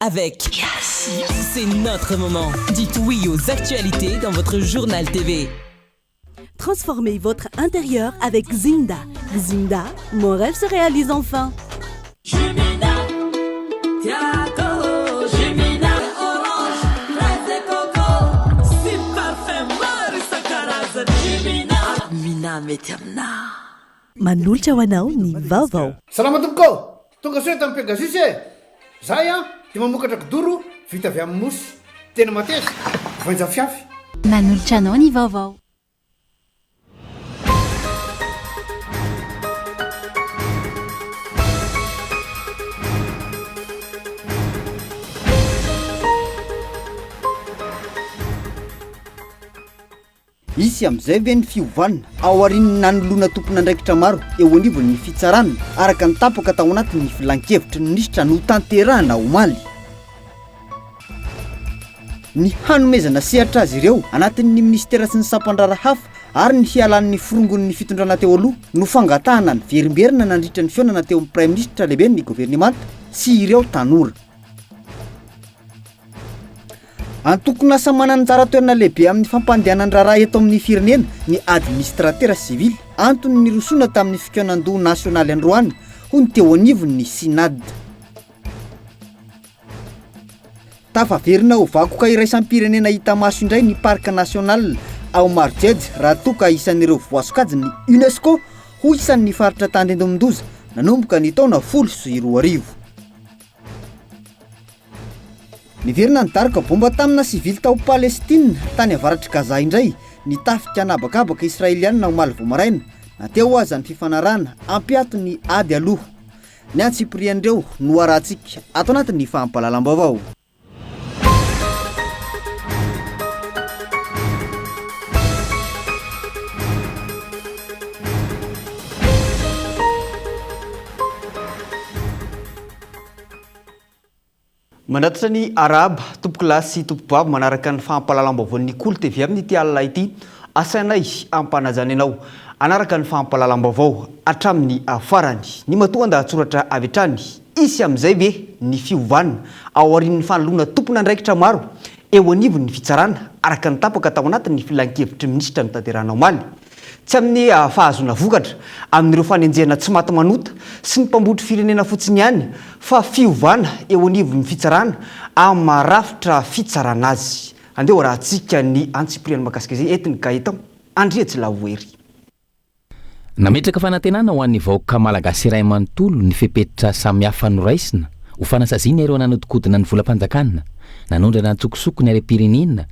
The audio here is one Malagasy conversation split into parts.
avec Yes. C'est notre moment. Dites oui aux actualités dans votre journal TV. Transformez votre intérieur avec Zinda. Zinda, mon rêve se réalise enfin. Jumina, Tiago, Jumina, orange, fraise et coco, si parfum Marisa Caraza, Jumina, Mina Metiamna. Manolotra ho anao ny vaovao. Salama tompoko, tonga soe tamin'ny Pegasus e. Zahay dia mamokatra kidoro vita avy amin'ny mosy. Tena mateza, voanja fiafy. Manolotra anao ny vaovao. Isy am'izay ve ny fiovanina ao arin'ny nanolona tompona andraikitra maro eo anivony ny fitsarana araka ny tapaka tao anatin'ny filan-kevitry ny nisitra no tanterahana omaly. Ny hanomezana sehatra azy ireo anatin'ny ministera sy ny sampandrara hafa ary ny hialan'ny forongon'ny fitondrana teo aloha no fangatahana ny verimberina nandritra ny fionana teo amin'ny prime ministre lehibe ny gouvernemanta sy ireo tanora. Antokona asa manana tsara toerana lehibe amin'ny fampandehanana raharaha eto amin'ny firenena ny administratera civil antony ny rosona tamin'ny fikaonan-doha nasionaly androany ho ny teo anivony ny sinad. Tafaverina ho vakoka iraisampirenena hita maso indray ny parka nasional ao Marojejy raha toka isan'ireo voasokajy ny UNESCO ho isan'ny faritra Tandrendromondoza nanomboka ny taona 2020. Niverina ny daraka bomba tamina sivily tao Palestina tany avaratry Gaza indray ny tafika anabakabaka Israeliana omaly vao maraina nateo aza ny fifanarana ampiato ny ady aloha. Ny antsiprian'ireo no arahantsika ato anatin'ny fahampalalam-baovao. Manatitra ny araba tompokilasy tompobabo manaraka ny fahampalalam-baovao Nicole TV amin'ny ity alina ity asainay ampanajana ianao anaraka ny fahampalalam-baovao atramin'ny afarany ny matoa andahatsoratra avy hatrany isy amin'izay ve ny fiovanina ao arin'ny fanoloana tompona andraikitra maro eo anivony ny fitsarana araka ny tapaka tao anatin'ny filan-kevitry minisitra ny tanterana omaly tsy amin'ny fahazona vokatra amin'ireo fanenjehana tsy maty manota sy ny mpambotry firenena fotsiny ihany fa fiovana eo anivony fitsarana amin'ny marafitra fitsarana azy. Andeha rahantsika ny antsipriany makasikazay etiny Gaetan Andrietsy Lavoery. Nametraka fanantenana ho an'ny vahoaka malagasy iray manontolo ny fepetritra samihafa noraisina ho fanasaziana ireo nanodikodina ny volam-panjakana nanondrana antsokosoko ny arem-pirenena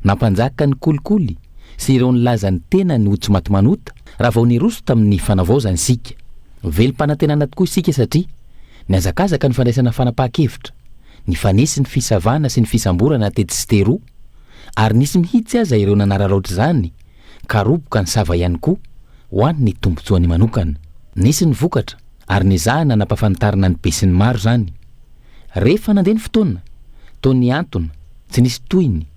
nampanjaka ny kolikoly sy ireo nilaza ny tena ny ho tsy maty manota raha vao niroso tamin'ny fanavaozany sika. Velim-panantenana tokoa isika satria niazakazaka ny fandraisana fanapahan-kevitra ny fanesy ny fisavana sy ny fisamborana tety sy teroa ary nisy mihitsy aza ireo nanararaotra izany ka roboka ny sava ihany koa ho an'ny tombotsoany manokana. Nisy ny vokatra ary nizahana nampafantarana ny be sy ny maro zany. Rehefa nandeha ny fotoana toa ny antona tsy nisy toyiny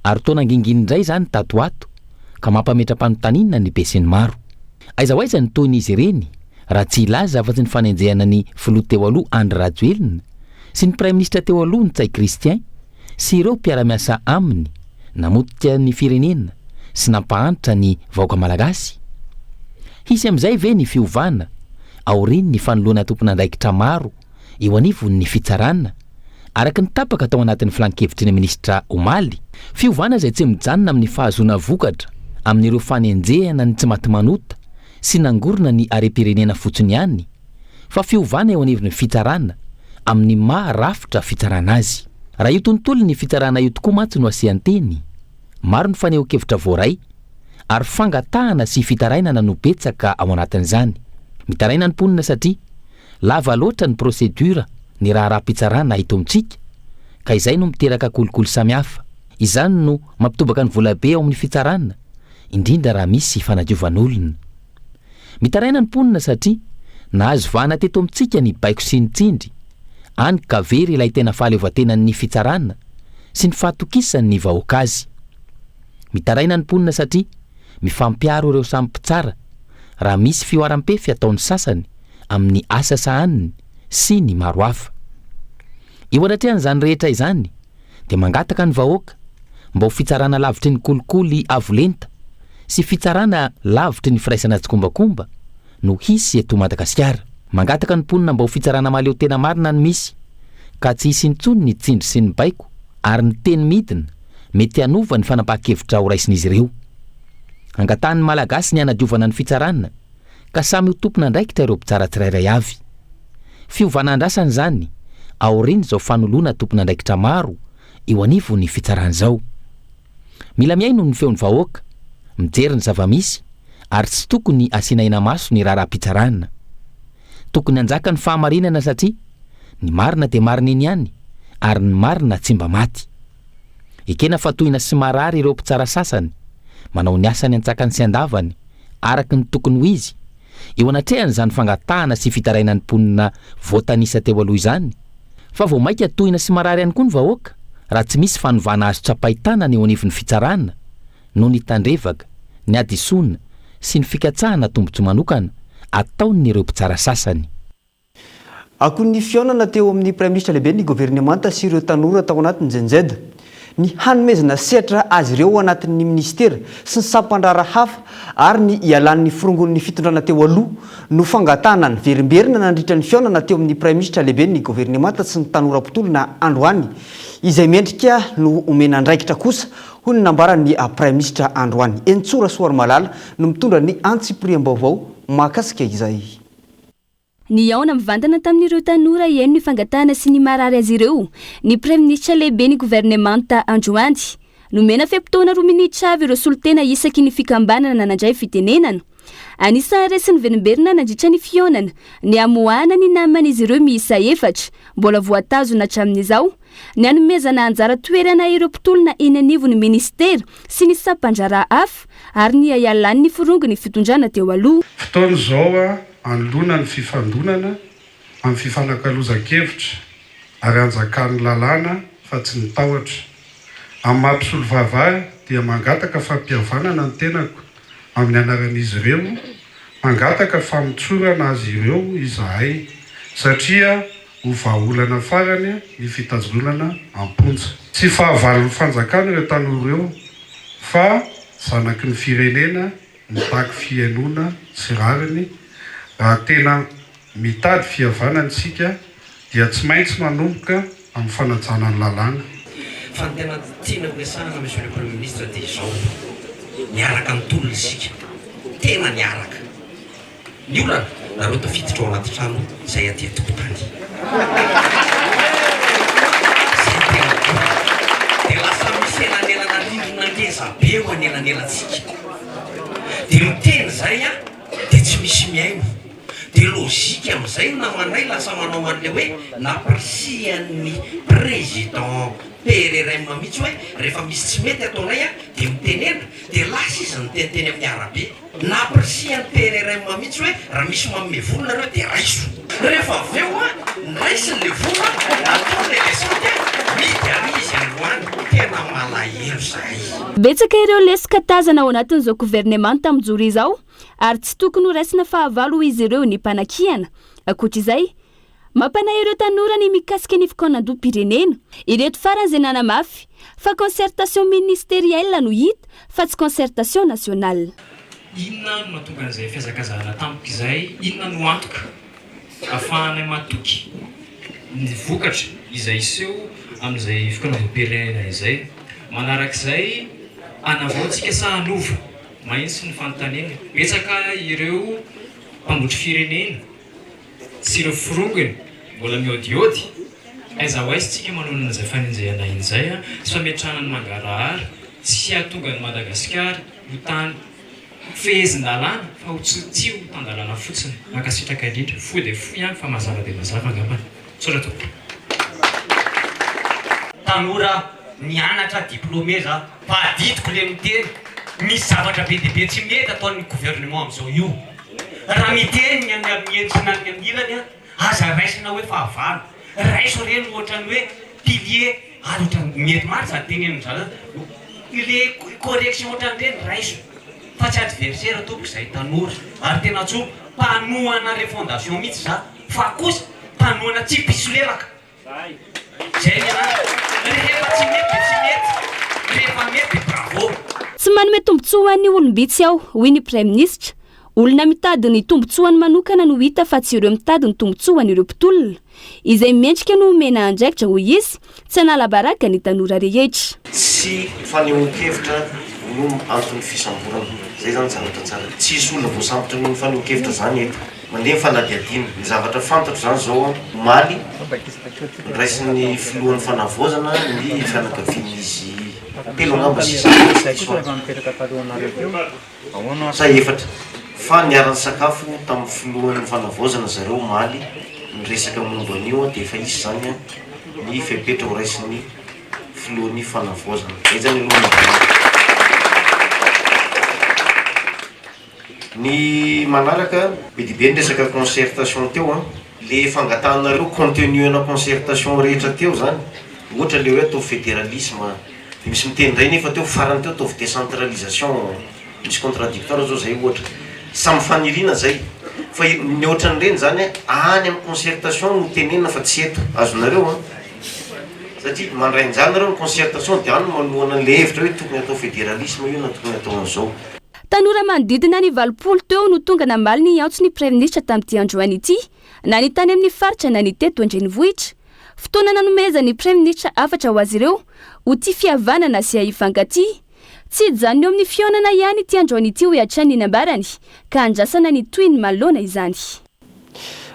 ary toa nanginginy indray zany tatoato ka mampametra-panotanina ny be sy ny maro. Aiza ho aiza ny toin'izy ireny raha tsy ilaza afa-tsy ny fanenjehana ny filoha teo aloha Andry Rajoelina sy ny prime ministre teo aloha ny Tsay Christian sy ireo mpiara-miasa aminy namotika ny firenena sy nampahantra ny vahoaka malagasy. Hisy amin'izay ve ny fiovana aoriny ny fanoloana tompona andraikitra maro eo anivony ny fitsarana araka ny tapaka tao anatin'ny filan-kevitry ny ministra omaly. Fiovana izay tsy mijanona amin'ny fahazona vokatra amin'ireo fanenjehana ny tsy maty manota sy nangorona ny arem-pirenena fotsiny ihany fa fiovana eo anivony fitsarana amin'ny maharafitra fitsarana azy. Raha io tontolo ny fitsarana io tokoa mantsy no asian-teny maro ny faneho-kevitra voaray ary fangatahana sy fitaraina nanobetsaka ao anatin'izany. Mitaraina ny mponina satria lava loatra ny prosedura ny raha-pitsarana hito amintsika ka izay no miteraka kolikoly samihafa. Izany no mampitobaka ny volabe ao amin'ny fitsarana indrindra raha misy fanadiovan'olona. Mitaraina ny mponina satria nahazo vahana teto amintsika ny baiko sy ny tsindry any kavery ilay tena fahaleovan-tenan'ny fitsarana sy ny fahatokisan'ny vahoaka azy. Mitaraina ny mponina satria mifampiaro ireo samy mpitsara raha misy fioaram-pefy ataon'ny sasany amin'ny asa sahaniny sy ny maro hafa. eo anatrehan'izany rehetra izany dia mangataka ny vahoaka mba ho fitsarana lavitry ny kolikoly avolenta sy fitsarana lavitry ny firaisana atsikombakomba no hisy eto Madagasikara. Mangataka ny mponina mba ho fitsarana maleo tena marina ny misy ka tsy hisy intsony ny tsindry sy ny baiko ary ny teny midina mety hanova ny fanapaha-kevitra ho raisin'izy ireo. Angatan'ny malagasy ny anadiovana ny fitsarana ka samy ho tompona ndraikitra ireo mpitsara tsirairay avy. Fiovana andrasany izany aoriany izao fanoloana tompona ndraikitra maro eo anivony fitsarana izao. Mila miaino ny feon'ny vahoaka, mijery ny zava-misy ary tsy tokony asiana ina maso ny raharaham-pitsarana. Tokony hanjaka ny fahamarinana satria ny marina dia marina iny ihany ary ny marina tsy mba maty. Ekena fatohina sy marary ireo mpitsara sasany manao ny asany antsakany sy andavany araky ny tokony ho izy eo anatrehany izany fangatahana sy fitarainany mponina voatanisa teo aloha izany. Fa vao maika tohina sy marary ihany koa ny vahoaka raha tsy misy fanovana azo tsapahitanana eo anivon'ny fitsarana no ny tandrevaka, ny adisona sy ny fikatsahana tombontsy manokana ataon'ireo mpitsara sasany. Akoho ny fionana teo amin'ny praiminisitra lehibe ny governemanta sy ireo tanora tao anatin'ny jenjed ny hanomezana sehatra azy ireo anatin'ny ministera sy ny sampandrara hafa ary ny ialan'ny firongon'ny fitondrana teo aloha no fangatahana ny verimberina nandritra ny fionana teo amin'ny praiminisitra lehibe ny governemanta sy ny tanora-potolona androany izay mendrika no omena andraikitra kosa ho ny nambarany praiminisitra androany. Entsora Soaromalala no mitondra ny antsipriam-baovao mahakasika izay. Ny aona mivantana tamin'ireo tanora eno ny fangatahana sy ny marary azy ireo ny praiminisitra lehibe ny governemanta androany nomena feam-potoana 2 minitra avy ireo solotena isaky ny fikambanana nandray fitenenana. Anisan'ny resy ny verimberina nandritra ny fionana ny amoahana ny naman'izy ireo miisa 4 mbola voatazona hatramin'izao ny hanomezana anjara toerana ireo mpitolona eny anivon'ny ministera sy ny sampandrara hafa ary ny ialan'ny firongon'ny fitondrana teo aloha. Fotoana izao anoloana ny fifandonana amin'ny fifanankalozan-kevitra ary anjakan'ny lalàna fa tsy nitahotra. Amin'ny mampisolo vavaha dia mangataka fampihavanana ny tenako amin'ny anaran'izy ireo, mangataka famitsorana azy ireo izahay satria ho vahaolana farany ny fitazonana amponja. Tsy fahavalon'ny fanjakana ireo tanora ireo fa zanaky ny firenena mitaky fiainona sy rariny. Raha tena mitady fihavanana isika dia tsy maintsy manomboka amin'ny fanajana ny lalàna. Fa ny tena tiana resahana monsieur le premier ministre dia izao niaraka ny tolona isika tena niaraka ny olana nareo tafiditra ao anaty trano izay aty tokotany dia lasa misy elanelana rindrina ngeza be eo anelanelantsika dia miteny izay dia tsy misy miaino dia lozika amin'izay namanay lasa manao an'ilay hoe naprisian'ny président PRRM mihitsy hoe rehefa misy tsy mety ataonay dia mitenena dia lasa izy nyteniteny amin'ny arabe naprisian'ny PRRM mihitsy hoe raha misy manome vola nareo dia raiso rehefa avy eo raisin'le vola ataon'ilay desante midy ary izy androany tena malahelo izay. Betsaka ireo lesika tazana ao anatin'izao governemanta mijoro izao ary tsy tokony ho raisina fahavalo izy ireo ny mpanakiana. Ankoatr'izay mampanahy ireo tanora ny mikasika ny fikonam-pirenena ireto farany izay nanamafy fa concertation ministérielle no hita fa tsy concertation nationale. Inona no mahatonga an'izay fiazakazahana tampoka izay, inona no antoka ahafahanay matoky ny vokatra izay iseho amin'izay fikonam-pirenena izay. Manarak'izay anavaontsika sa hanova mahitsy ny fanontaniana. Betsaka ireo mpambotra firenena sy ireo firongony mbola miodiody aiza ho aiza tsika manonana izay faninjehana in'izay sy fametrahana ny mangarahara tsy hahatonga ny Madagasikara ho tany fehezin-dalàna fa ho tsy ho tan-dalàna fotsiny. Mankasitraka indrindra fohy dia fohy fa mazava dia mazava angambany. Soratra tanora nianatra diplôme za fa aditiko le miteny misy zavatra be dia be tsy mety ataon'ny gouvernement amin'izao io. Raha miteny ny amin'ny endrina ny amin'ny ilany aza raisina hoe fahavalo raiso reny ohatrany hoe pilier ary ohatrany mety maro za tenenindra ile correction ohatran'ireny raiso fa tsy adversaire tompoko izay tanora ary tena tso mpanohana refondation mihitsy za fa kosa mpanohana tsy piso lelaka. zay rehefa tsy mety tsy mety rehefa mety bravo. Tsy manome tombontsoa ny olombitsy aho hoy ny Prime Ministre. Olona mitady ny tombontsoany manokana no hita fa tsy ireo mitady ny tombontsoany ireo mpitolona izay mendrika no mena andraikitra hoy izy tsy anala-baraka ny tanora rehetra. Tsy fanehoan-kevitra no antony fisamborana zay zany zavatra tsara. Tsisy olona voasambotra no fanehoan-kevitra zany eto. Mandeha fanadihadina ny zavatra fantatro zany zao maly raisin'ny filohan'ny fanavozana ny fianakavian'izy telo angamba sa efatra fa niarany sakafo tamin'ny filohan'ny fanavozana zareo maly ny resaka momba an'io dia efa isy zany ny fepetra ho raisin'ny filohan'ny fanavozana zay zany aloha ny manaraka be dibe ny resaka concertation teo le fangatanareo contenu ana concertation rehetra teo zany ohatra le hoe atao fédéralisme de misy miteny ray nefa teo farany teo ataovy décentralisation misy contradictoire zao zay ohatra samy fanirina zay fa ny ohatran'ireny zany any amin'ny concertation no tenenina fa tsy eto azonareo satria mandrainjany nareo ny concertation dia any manohana le hevitra hoe tokony atao fédéralisme io na tokony atao an'izao. Tanora manodidina ny 80 teo no tonga namaly ny antso ny Prime Ministre tamin'ity androany ity na ny tany amin'ny faritra na ny teto Andrenivohitra. Fotoana nanomeza ny Prime Ministre afatra ho azy ireo ho tia fihavanana sy hifankaty. Tsy hijanona eo amin'ny fionana ihany ity androany ity ho hiatrany ny ambarany ka andrasana ny toy ny malona izany.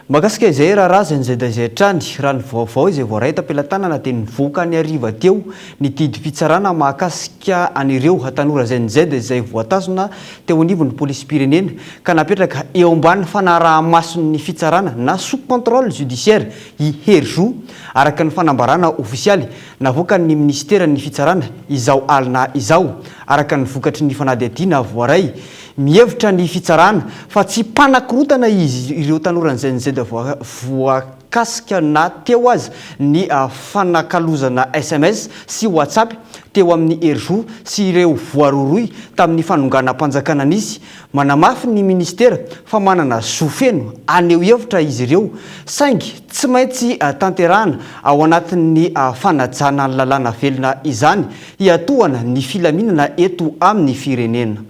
Makasika izay raharazany izay da izay hatrany raha ny vaovao izay voaray tam-pelantanana dia nivoaka ny hariva teo ny didy fitsarana mahakasika an'ireo tanora ZNZ izay voatazona teo anivon'ny polisim-pirenena ka napetraka eo ambany fanaraha-mason'ny fitsarana na sous contrôle judiciaire i Herjo araka ny fanambarana ofisialy navoaka ny ministera ny fitsarana izao alina izao araka ny vokatry ny fanadihadiana voaray mihevitra ny fitsarana fa tsy mpanakorotana izy ireo tanora ZNZ voakasika na teo azy ny fanakalozana SMS sy WhatsApp teo amin'ny Herjo sy ireo voaroroy tamin'ny fanonganam-panjakana nisy manamafy ny ministera fa manana sofeno aneo hevitra izy ireo saingy tsy maintsy tanterahana ao anatin'ny fanajana ny lalàna velona izany hiatohana ny filaminana eto amin'ny firenena.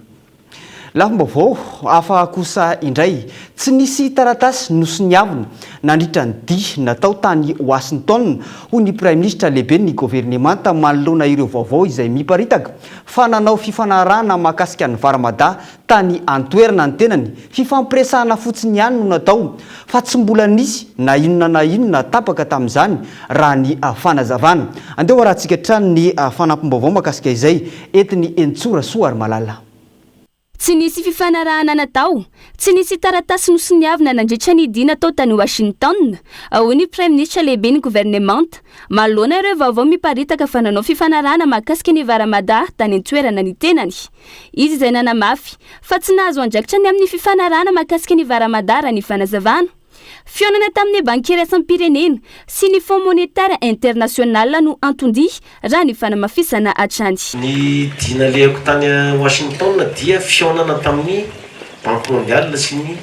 Lafim-baovao hafa kosa indray tsy nisy taratasy nosy niavina nandritra ny dia natao tany Washington ho ny Prime Ministre lehibe ny gouvernemanta manoloana ireo vaovao izay miparitaka fa nanao fifanarahana mahakasika ny varamada tany antoerana ny tenany fifampiresahana fotsiny ihany no natao fa tsy mbola nisy na inona tapaka tamin'izany raha ny fanazavana. Andeha rahantsika trano ny fanampim-baovao mahakasika izay entiny Entsora Soary Malala. Tsy nisy fifanarahana natao, tsy nisy taratasy nosy niavina nandritra ny dia natao tany Washington ho ny Prime Ministre lehibe ny gouvernemanta manoloana ireo vaovao miparitaka fa nanao fifanarahana mahakasika ny varamada tany antoerana ny tenany. Izy izay nanamafy fa tsy nahazo andraikitra ny amin'ny fifanarahana mahakasika ny varamada raha ny fanazavana. Fionana tamin'ny bankiera sam-pirenena sy ny Fonds monétaire international no antondi raha ny fanamafisana hatrany. Ny dia nalehako tany Washington dia fionana tamin'ny Banque mondiale sy ny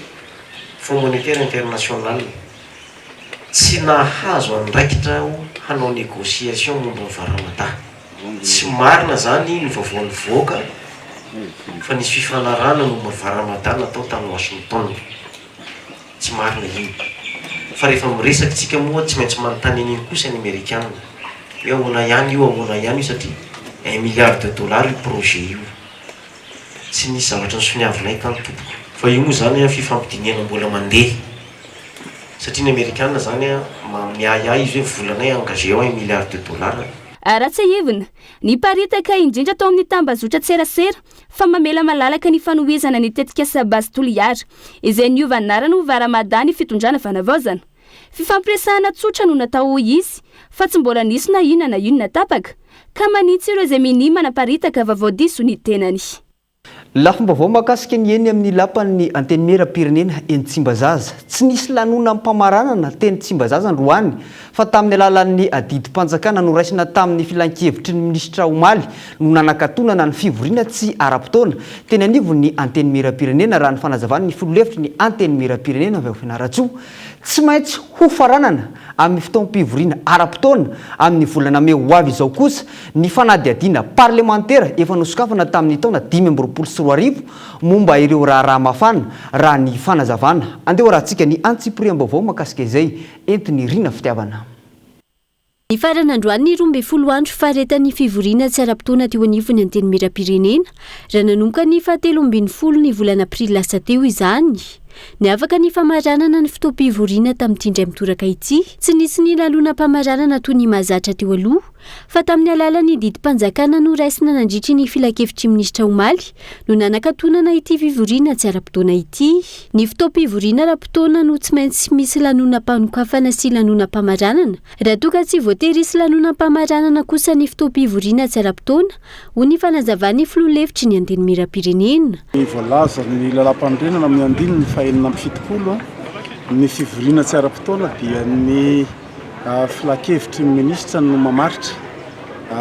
Fonds monétaire international. Tsy nahazo andraikitra hanao négociation momba ny varamada. Tsy marina zany ny vaovao nivoaka fa nisy fifanarahana momba ny varamada natao tamin'ny Washington. Tsy marina iny fa rehefa miresaka tsika moa tsy maintsy manontany an'iny kosa ny Amerikana hoe ahoana ihany io satria $1 milliard io projet io tsy nisy zavatra nisoniavinay ka tompoko fa io moa zany fifampidiniana mbola mandeha satria ny Amerikana zany miaya izy hoe volanay engagé ao $1 milliard. Aratsahevina ny paritaka indrindra tao amin'ny tambazotra tserasera fa mamela malalaka ny fanohizana ny tetika Sabasy Toliara izay niova anarana ho varamada ny fitondrana fanavaozana. Fifampiresahana tsotra no natao izy fa tsy mbola nisy na inona tapaka ka manitsy ireo izay minima naparitaka vaovao diso ny tenany. Lafombaovao mahakasika ny eny amin'ny lapan'ny anteny mera-pirenena eny Tsimbazaza. Tsy nisy lanona ampamaranana teny Tsimbazaza androany fa tamin'ny alalan'ny didim-panjakana noraisina tamin'ny filan-kevitry ny minisitra Omaly no nanakatonana ny fivoriana tsy ara-potoana teny anivon'ny anteny mera-pirenena raha ny fanazavany ny filohevitry ny anteny mera-pirenena avy ao Fianaratsoa tsy maintsy ho faranana amin'ny fotoam-pivoriana ara-potoana amin'ny volana May ho avy izao kosa ny fanadihadiana parlementaire efa nosokafana tamin'ny taona 2024 momba ireo raha mafana raha ny fanazavana. Andeha rahantsika ny antsipriam-baovao mahakasika izay entiny Rina Fitiavana. Ny farana androany ny 12 andro faharetan'ny fivoriana tsy ara-potoana teo anivony anteny mera-pirenena raha nanomboka ny 17 ny volana Aprily lasa teo izany. Ny afaka ny famaranana ny fotoam-pivoriana tamin'ity indray mitoraka ity tsy nisy ny lalonam-pamaranana toy ny mahazatra teo aloha fa tamin'ny alalan'ny didim-panjakana no raisina nandritry ny filakevitry minisitra Omaly no nanakatonana ity fivoriana tsy ara-potoana ity. Ny fotoam-pivoriana ara-potoana no tsy maintsy misy lanonam-panokafana sy lanonam-pamaranana raha toa ka tsy voatery isy lanonam-pamaranana kosa ny fotoam-pivoriana tsy ara-potoana ho ny fanazavan'ny filoham-hevitry ny anteny mera-pirenena. Voalaza ny lalam-pandrenana amin'ny andininy fahenina amby 70 ny fivoriana tsy ara-potoana dia ny filakevitry ny minisitra no mamaritra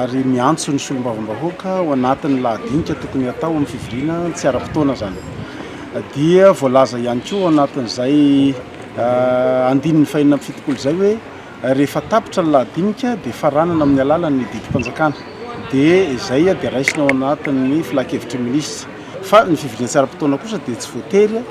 ary miantso ny solombavam-bahoaka ao anatin'ny lahadinika tokony atao amin'ny fivoriana tsy ara-potoana zany. Dia voalaza ihany koa anatin'izay andininy fahenina amby 70 zay hoe rehefa tapitra ny lahadinika dia faranana amin'ny alalan'ny didim-panjakana dia izay dia raisina ao anatin'ny filakevitry ny minisitra. Fa ny fivoriana tsy ara-potoana kosa dia tsy voatery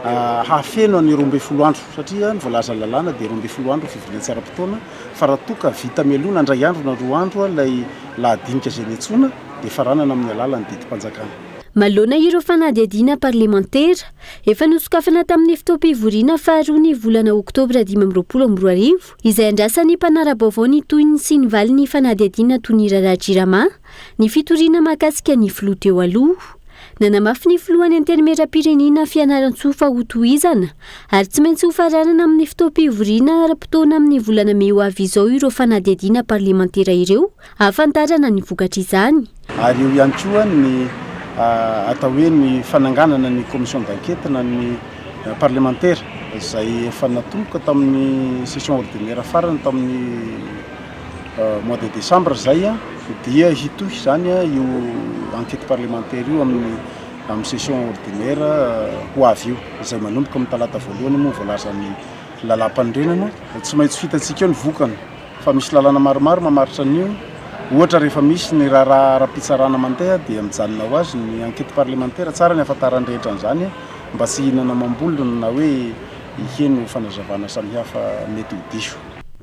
hafeno ny 12 andro satria ny voalaza lalàna dia 12 andro fivoriana tsy ara-potoana fa raha toa ka vita mialoana andray andro na 2 andro ilay lahadinika izay niantsoana dia faranana amin'ny alalan'ny didim-panjakana. Maloana ireo fanadihadiana parlementaire efa nosokafana tamin'ny fotoam-pivoriana faharoa ny volana Oktobra 2024 izay andrasan'ny mpanara-baovao ny tohiny sy ny valiny fanadihadiana toy ny Raharaha Jirama ny fitoriana mahakasika ny filoha teo aloha. Nanamafy ny filohan'ny anteny mera-pirenena Fianarantsoa ho tohizana ary tsy maintsy ho faranana amin'ny fotoam-pivoriana ara-potoana amin'ny volana May ho avy izao ireo fanadihadiana parlementaire ireo ahafantarana ny vokatra izany. Ary eo ihany koa ny atao hoe ny fananganana ny commission d'enquête na ny parlementaire izay efa natomboka tamin'ny session ordinaire farany tamin'ny mois de décembre zay dia hitohy zany io enquête parlementaire io amin'ny session ordinaire ho avy io izay manomboka amin'ny talata voalohany moa voalaza ny lalam-pandrenana. Tsy maintsy hitantsika eo ny vokany fa misy lalàna maromaro mamaritra an'io. Ohatra rehefa misy ny raha ara-pitsarana mandeha dia mijanona ho azy ny enquête parlementaire tsara ny ahafantarany rehetra an'izany mba tsy hihinana mambolona na hoe iheno fanazavana samihafa mety ho diso.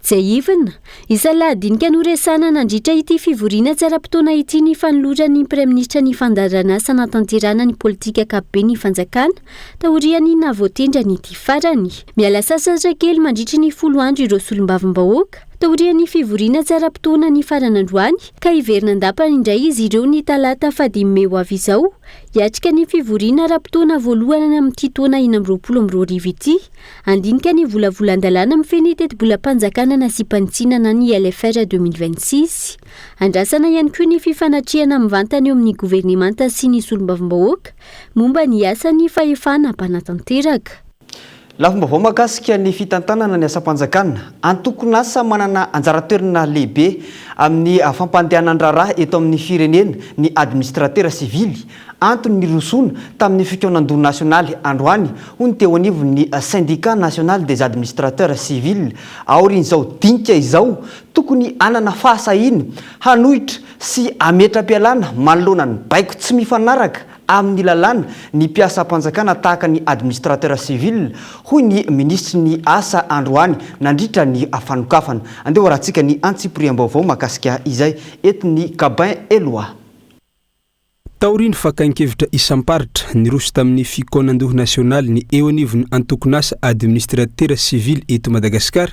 Jaivana, isa lahadinika noresana nandritra ity fivoriana tsy ara-potoana ity ny fanoloran'ny Praiministra ny fandaranasa natanterana ny politika ankapobeny ny fanjakana taoriany navoatendra ny ity farany. Miala sasatra kely mandritra ny 10 andro ireo solombavam-bahoaka taoriany fivoriana tsy ara-potoana ny faran'androany ka hiverina andapana indray izy ireo ny talata 5 May ho avy izao hiatrika ny fivoriana ara-potoana voalohany amin'ity taona 2024 ity andinika ny volavolan-dalàna mifehy teti-bolam-panjakana na sy mpanitsinana ny LFR 2026. Andrasana ihany koa ny fifanatriana mivantana eo amin'ny governemanta sy ny solombavam-bahoaka momba ny asan'ny fahefana mpanatanteraka. Lafombaovao mahakasika ny fitantanana ny asa-panjakana antokonasa manana anjara-toerana lehibe amin'ny fampandehanan-draharaha eto amin'ny firenena ny administrateur civil antony nirosona tamin'ny fikonan-doha nasionaly androany ho ny teo anivon'ny syndicat national des administrateurs civils aorian'izao dinika izao tokony anana fahasahina hanohitra sy ametram-pialana manoloana ny baiko tsy mifanaraka amin'ny lalàna ny mpiasa-panjakana tahaka ny administrateur civil hoy ny ministry ny asa androany nandritra ny fanokafana. Andeha horantsika ny antsipriam-baovao mahakasika izay etiny Gabin Eloa. Taoriny fakankevitra isam-paritra niroso tamin'ny fikonan-doha nasionaly ny eo anivon'ny antokonasa administrateur civil eto Madagasikara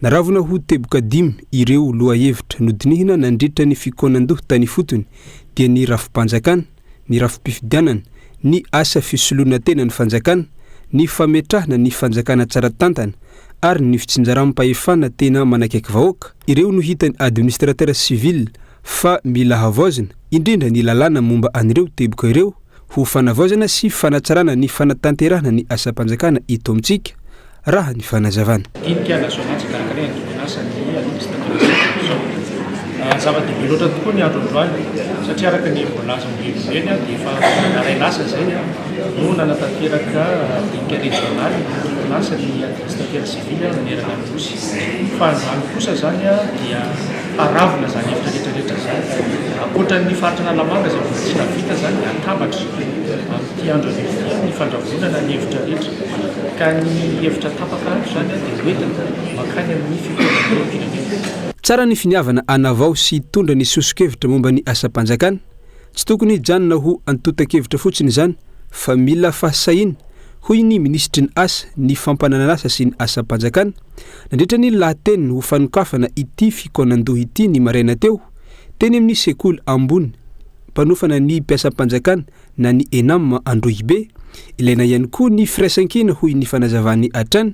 naravona ho teboka 5 ireo lohahevitra nodinihina nandritra ny fikonan-doha tany fotony dia ny rafim-panjakana, ny rafim-pifidianana, ny asa fisoloana tena ny fanjakana, ny fametrahana ny fanjakana tsara tantana ary ny fitsinjaram-pahefana tena manakaiky vahoaka. Ireo no hitany administrateur civil fa mila havaozina indrindra ny lalàna momba an'ireo teboka ireo ho fanavaozana sy fanatsarana ny fanatanterahana ny asam-panjakana ito amintsika raha ny fanazavana. Zava-dehibe loatra tokoa ny andro androany satria araka ny voalaza mibebeny dia efa naray lasa zay no nanatanteraka dinika regionaly nasa ny administrateur civil manerana ny rosy fa androany kosa zany dia aravina zany hevitra rehetrarehetra zany akoatran'ny faritra Analamanga zay tsy navita zany atambatra amin'ity andro ny fandravonana ny hevitra rehetra ka ny hevitra tapaka zany dia hoentina makany amin'ny firenena. Tsara ny finiavana anavao sy tondra ny sosokevitra momba ny asam-panjakana tsy tokony hijanona ho antotan-kevitra fotsiny izany fa mila fahasahina hoy ny ministry ny asa ny fampanana asa sy ny asam-panjakana nandritra ny lahateny ho fanokafana ity fikonan-doha ity ny maraina teo teny amin'ny sekoly ambony mpanofana ny mpiasam-panjakana na ny ENAM Androhibe ilaina ihany koa ny firaisan-kina hoy ny fanazavany atrany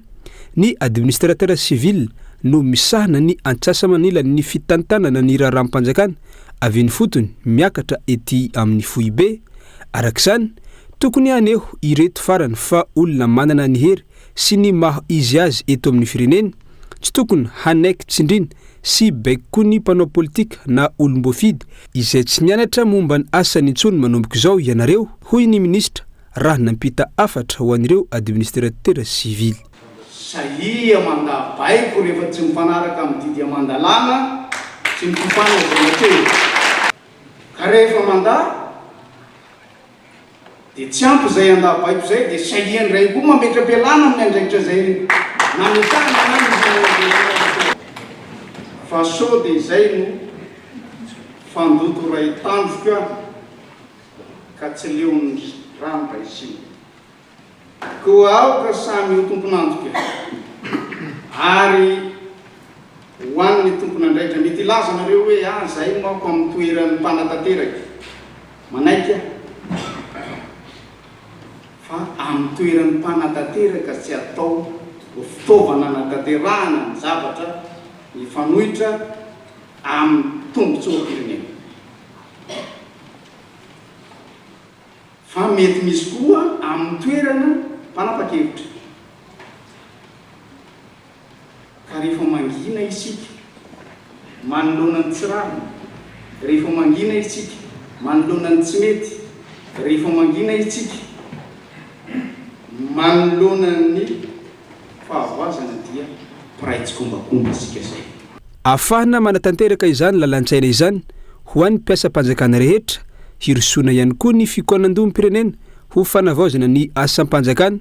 ny administrateur civil no misahana ny antsasa-manila ny fitantanana ny raharam-panjakana avy ny fotony miakatra ety amin'ny foibe arak'izany tokony aneho ireto farany fa olona manana ny hery sy ny maha izy azy eto amin'ny fireneny tsy tokony hanaiky tsindrina sy baiko koa ny mpanao politika na olom-boafidy izay tsy nianatra momba ny asany intsony manomboka izao ianareo hoy ny ministra raha nampita afatra ho an'ireo administrateur civil. Saia mandabaiko rehefa tsy mifanaraka amin'ny didy amandalana tsy mifana volateo ka rehefa manda dia tsy ampy zay andabaiko zay dia saiany ray koa mametra-pialana amin'ny andraikitra zay na mitana fa so dia izay no fandoto ray tandroka ka tsy leon'ny rano raisiny koa aoka samy ho tomponanjoka ary hoan'ny tomponandraikitra mety ilaza nareo hoe zay mako amin'ny toeran'ny mpanatanteraka manaika fa amin'ny toeran'ny mpanatanteraka tsy atao ho fitaovana anatanterahana ny zavatra ny fanohitra amin'ny tombotsoa-pirenena fa mety misy koa amin'ny toerana mpanapa-kevitra ka rehefa mangina isika manoloana ny tsirarina rehefa mangina isika manoloana ny tsy mety rehefa mangina isika manoloana ny fahavoazana dia piraitsykombakomba isika zay afahana manatanteraka izany lalantsaina izany ho an'ny mpiasam-panjakana rehetra hirosoana ihany koa ny fikonan-doham-pirenena ho fanavaozana ny asam-panjakana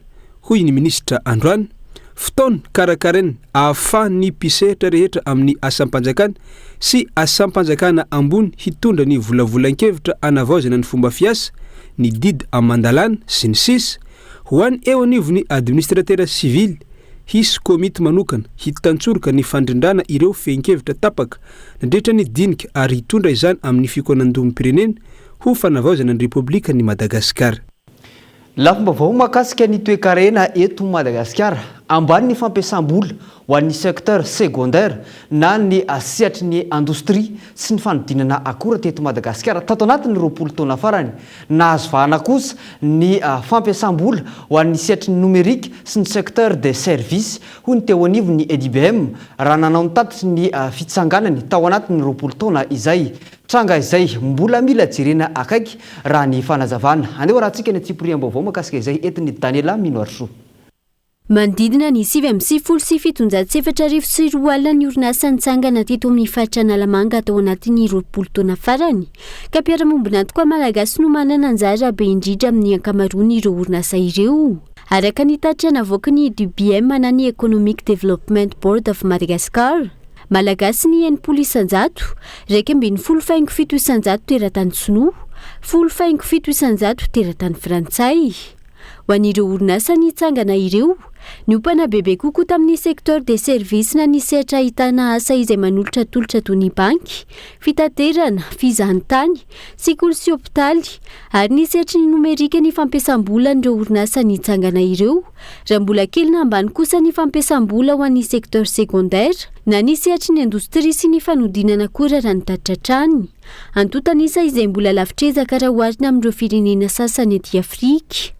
hoy ny ministra androany fotoana karakaraina ahafahany mpisehatra rehetra amin'ny asam-panjakana sy asam-panjakana ambony hitondra ny volavolan-kevitra anavaozana ny fomba fiasa ny didy amandalana sy ny sisa ho any eo anivony administrateur civil hisy komity manokana hitantsoroka ny fandrindrana ireo fehinkevitra tapaka nandritra ny dinika ary hitondra izany amin'ny fikonan-doham-pirenena ho fanavaozana ny Repoblika ny Madagasikara. Lafim-baovao mahakasika ny toe-karena eto Madagasikara ambany ny fampiasam-bola ho an'ny secteur secondaire na ny asiatry ny indostria sy ny fanodinana akora teto Madagasikara tato anatin'ny 20 taona farany nahazo vahana kosa ny fampiasam-bola ho an'ny siatry ny numérique sy ny secteur des services ho ny teo anivo ny EDBM raha nanao ny tatitry ny fitsanganany tao anatin'ny 20 taona izay tranga izay mbola mila jerena akaiky raha ny fanazavana andeo raha antsika ny tsiporiam-baovao makasika izay etiny Daniela Minoarso. Mandidina ny 7,774 alina ny orinasa nitsangana teto amin'ny faritra Analamanga tao anatin'ny 20 taona farany ka mpiara-mombona tokoa malagasy no manana anjara be indrindra amin'ny ankamaroany ireo orinasa ireo. Araka ny tatitra navoaka ny EDBM na ny Economic Development Board of Madagascar, malagasy ny 900, 2,700 teratany sinoa, 700 teratany frantsay. Ho an'ireo orinasa nitsangana ireo Niompana bebe kokoa tamin'ny secteur des services na nisehatra ahitana asa izay manolotra tolotra toy ny banky, fitaterana, fizahantany, sikoly sy hopitaly ary nisehatra ny nomerika ny fampiasam-bola n'ireo orinasa nitsangana ireo, raha mbola kely na ambany kosa ny fampiasam-bola ho an'ny secteur secondaire na nisehatra ny indostria sy ny fanodinana koa raha nitatitra trany. Antotanisa izay mbola lavitrezaka raha oharina amin'ireo firenena sasany ety Afrika.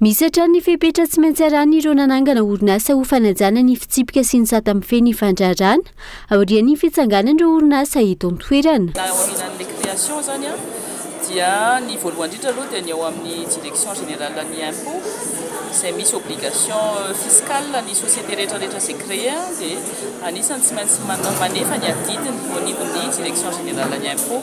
Misy hatrany ny fepetra tsy maintsy arahana ireo nanangana orinasa ho fanajana ny fitsipika sy ny sata mifehy ny fandrarana aorian'ny fitsanganan'ireo orinasa eto an-toerana. Amin'ilay création zany dia ny voalohany indrindra aloha dia ny ao amin'ny direction générale ny impôt izay misy obligation fiscale ny société rehetrarehetra izay créé dia anisany tsy maintsy manefa ny adidiny au niveau ny direction générale ny impôt.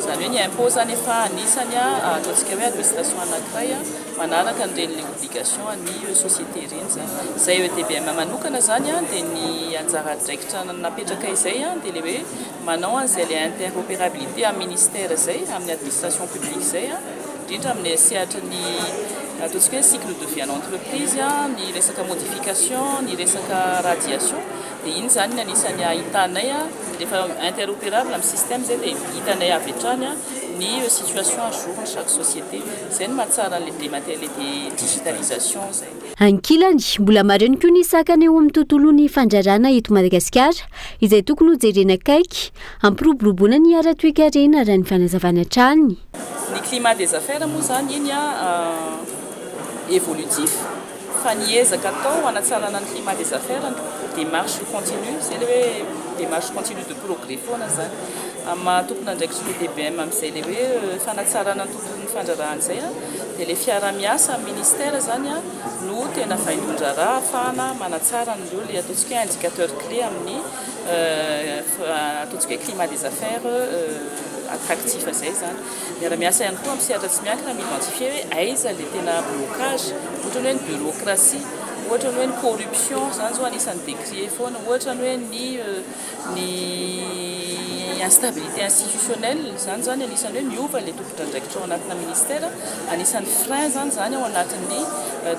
Zany hoe ny impôt zany efa anisany ataontsika hoe administration anankiray manaraka n'ireny obligation ny société ireny zany. Izay EDBM manokana zany dia ny anjara draikitra napetraka izay dia le hoe manao an'izay le interopérabilité amin'ny ministère zay amin'ny administration publique zay indrindra amin'ny sehatra ny ataontsika hoe cycle de vie l'entreprise, ny resaka modification, ny resaka radiation dia iny zany anisany ahitanay rehefa interopérable amin'ny système zay dia hitanay avy hatrany ny situation à jour de chaque société. Zay ny mahatsara le digitalisation zay. Ankilany mbola maro ihany koa ny sakana eo amin'ny tontolon'ny fandrarana eto Madagasikara izay tokony ho jerena akaiky hampiroboroboana ny ara-toekarena raha ny fanazavana trany. Ny climat des affaires moa zany iny évolutif fa niezaka atao hanatsarana ny climat des affaires démarche continue, c'est le démarche continue de progrès foana zany. Tokony andraikitra ny EDBM amin'izay le hoe fanatsarana ny tontolon'ny fandrarana izay dia le fiara-miasa ministère zany no tena fahinondra raha ahafahana manatsara n'ireo le ataontsika hoe indicateur clé amin'ny ataontsika hoe climat des affaires attractif zay zany. Miara-miasa ihany koa amin'ny sehatra tsy miankina mi-identifier hoe aiza le tena blocage, ohatra ny hoe ny bureaucratie, ohatra ny hoe ny corruption zany zao anisany décrier foana, ohatra ny hoe ny instabilité institutionnelle zany anisany hoe miova le tompon-dra-draikitra ao anatina ministère, anisany frein zany ao anatin'ny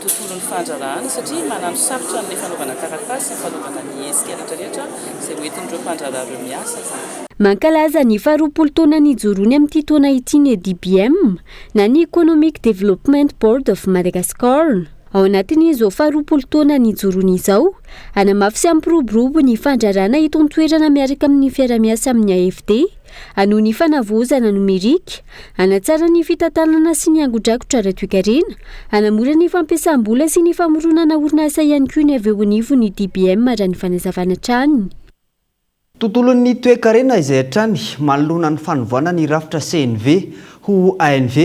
tontolon'ny fandrarahana satria manano sarotra n'ilay fanaovana taratasy sy fanaovana ny hezika rehetrarehetra izay hoentin'ireo mpandrarareo miasa zany. Mankalaza ny faharoapolo taona nijoroany amin'ity taona ity ny EDBM na ny Economic Development Board of Madagascar. Ao anatin'izao faharoapolo taona nijoroany izao, hanamafy sy hampiroborobo ny fandrarana eto an-toerana miaraka amin'ny fiara-miasa amin'ny AFD, hanohy ny fanavozana nomerika, hanatsara ny fitantanana sy ny angodrakotra ara-toekarena, hanamora ny fampiasam-bola sy ny famoronana orinasa ihany koa ny avy eo anivon'ny EDBM raha ny fanazavana trany. Tontolon'ny toe-karena izay hatrany manoloana ny fanovoana ny rafitra CNV ho ANV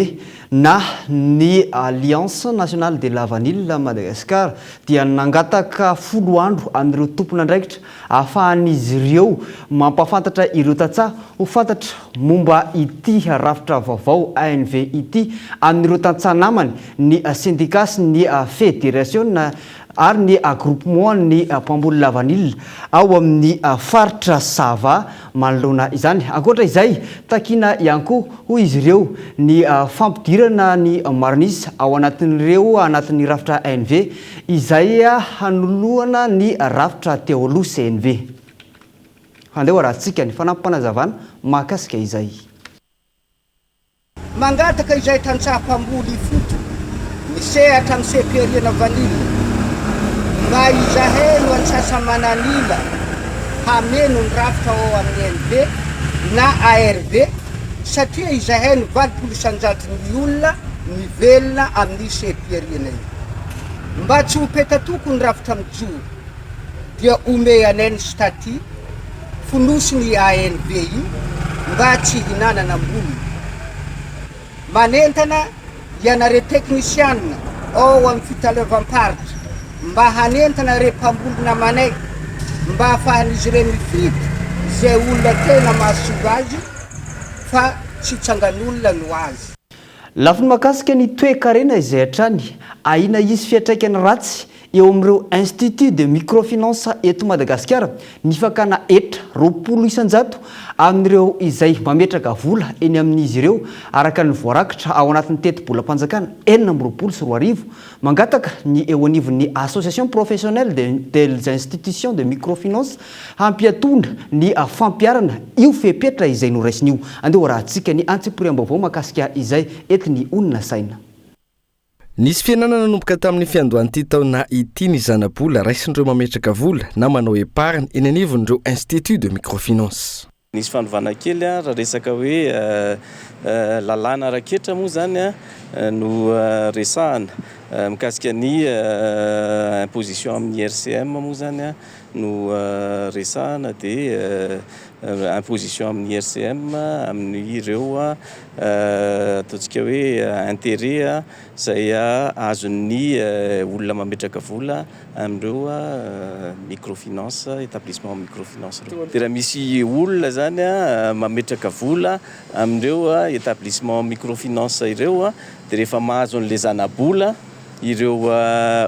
na ny Alliance Nationale de la Vanille Madagascar dia nangataka 10 andro amin'ireo tompon'andraikitra ahafahan'izy ireo mampafantatra ireo tantsaha ho fantatra momba ity rafitra vaovao ANV ity amin'ireo tantsaha namany ny syndicat sy ny fédération ary ny groupement ny mpamboly la vanille ao amin'ny faritra Sava manoloana izany. Ankoatra izay takina ihany koa ho izy ireo ny fampidirana ny maronisa ao anatin'ireo anatin'ny rafitra ANV izay hanoloana ny rafitra teo aloha CNV. Handeha rahantsika ny fanampanazavana mahakasika izay. Mangataka izay tantsaha mpamboly foto misehatra amin'ny CPRN vanille mba izaheno antsasa mananila hameno ny rafitra ao amin'ny NV na ARV satria izaheno 20% ny olona mivelona amin'ny CPRN iny. Mba tsy ho petatoko ny rafitra mijoro dia ome aneny stati fonosy ny ANV io mba tsy hinanana ambony. Manentana ianare teknisianina ao amin'ny fitalevam-paritra mba hanentana re mpambolina manay mba ahafahan'izy ireo mifidy izay olona tena mahasoa azy fa tsy tsangan'olona no azy. Lafiny makasika ny toe-karena izay hatrany ahina izy fiatraikany ratsy eo amin'ireo institut de microfinance eto Madagasikara ny fakana etra 20 isanjato amin'ireo izay mametraka vola eny amin'izy ireo araka ny voarakitra ao anatin'ny teti-bolam-panjakana 420 mangataka ny eo anivon'ny association professionnelle des institutions de microfinance hampiatondra ny fampiarana io fepetra izay noraisiny io andeo raha antsika ny antsiporim-baovao makasika izay etiny onona saina. Nisy fianana nanomboka tamin'ny fiandohan'ity taona ity ny zanabola raisindreo mametraka vola na manao épargne eny anivon'ireo institut de microfinance. Nisy fandovana kely raha resaka hoe lalàna raketra moa zany no resahana mikasika ny imposition amin'ny RCM moa zany no resahana dia imposition amin'ny RCM amin'ireo ataontsika hoe intérêt zay azon'ny olona mametraka vola amin'ireo microfinance établissement microfinance reo. Dia raha misy olona zany mametraka vola amin'ireo établissement microfinance ireo dia rehefa mahazo an'ilay zanabola ireo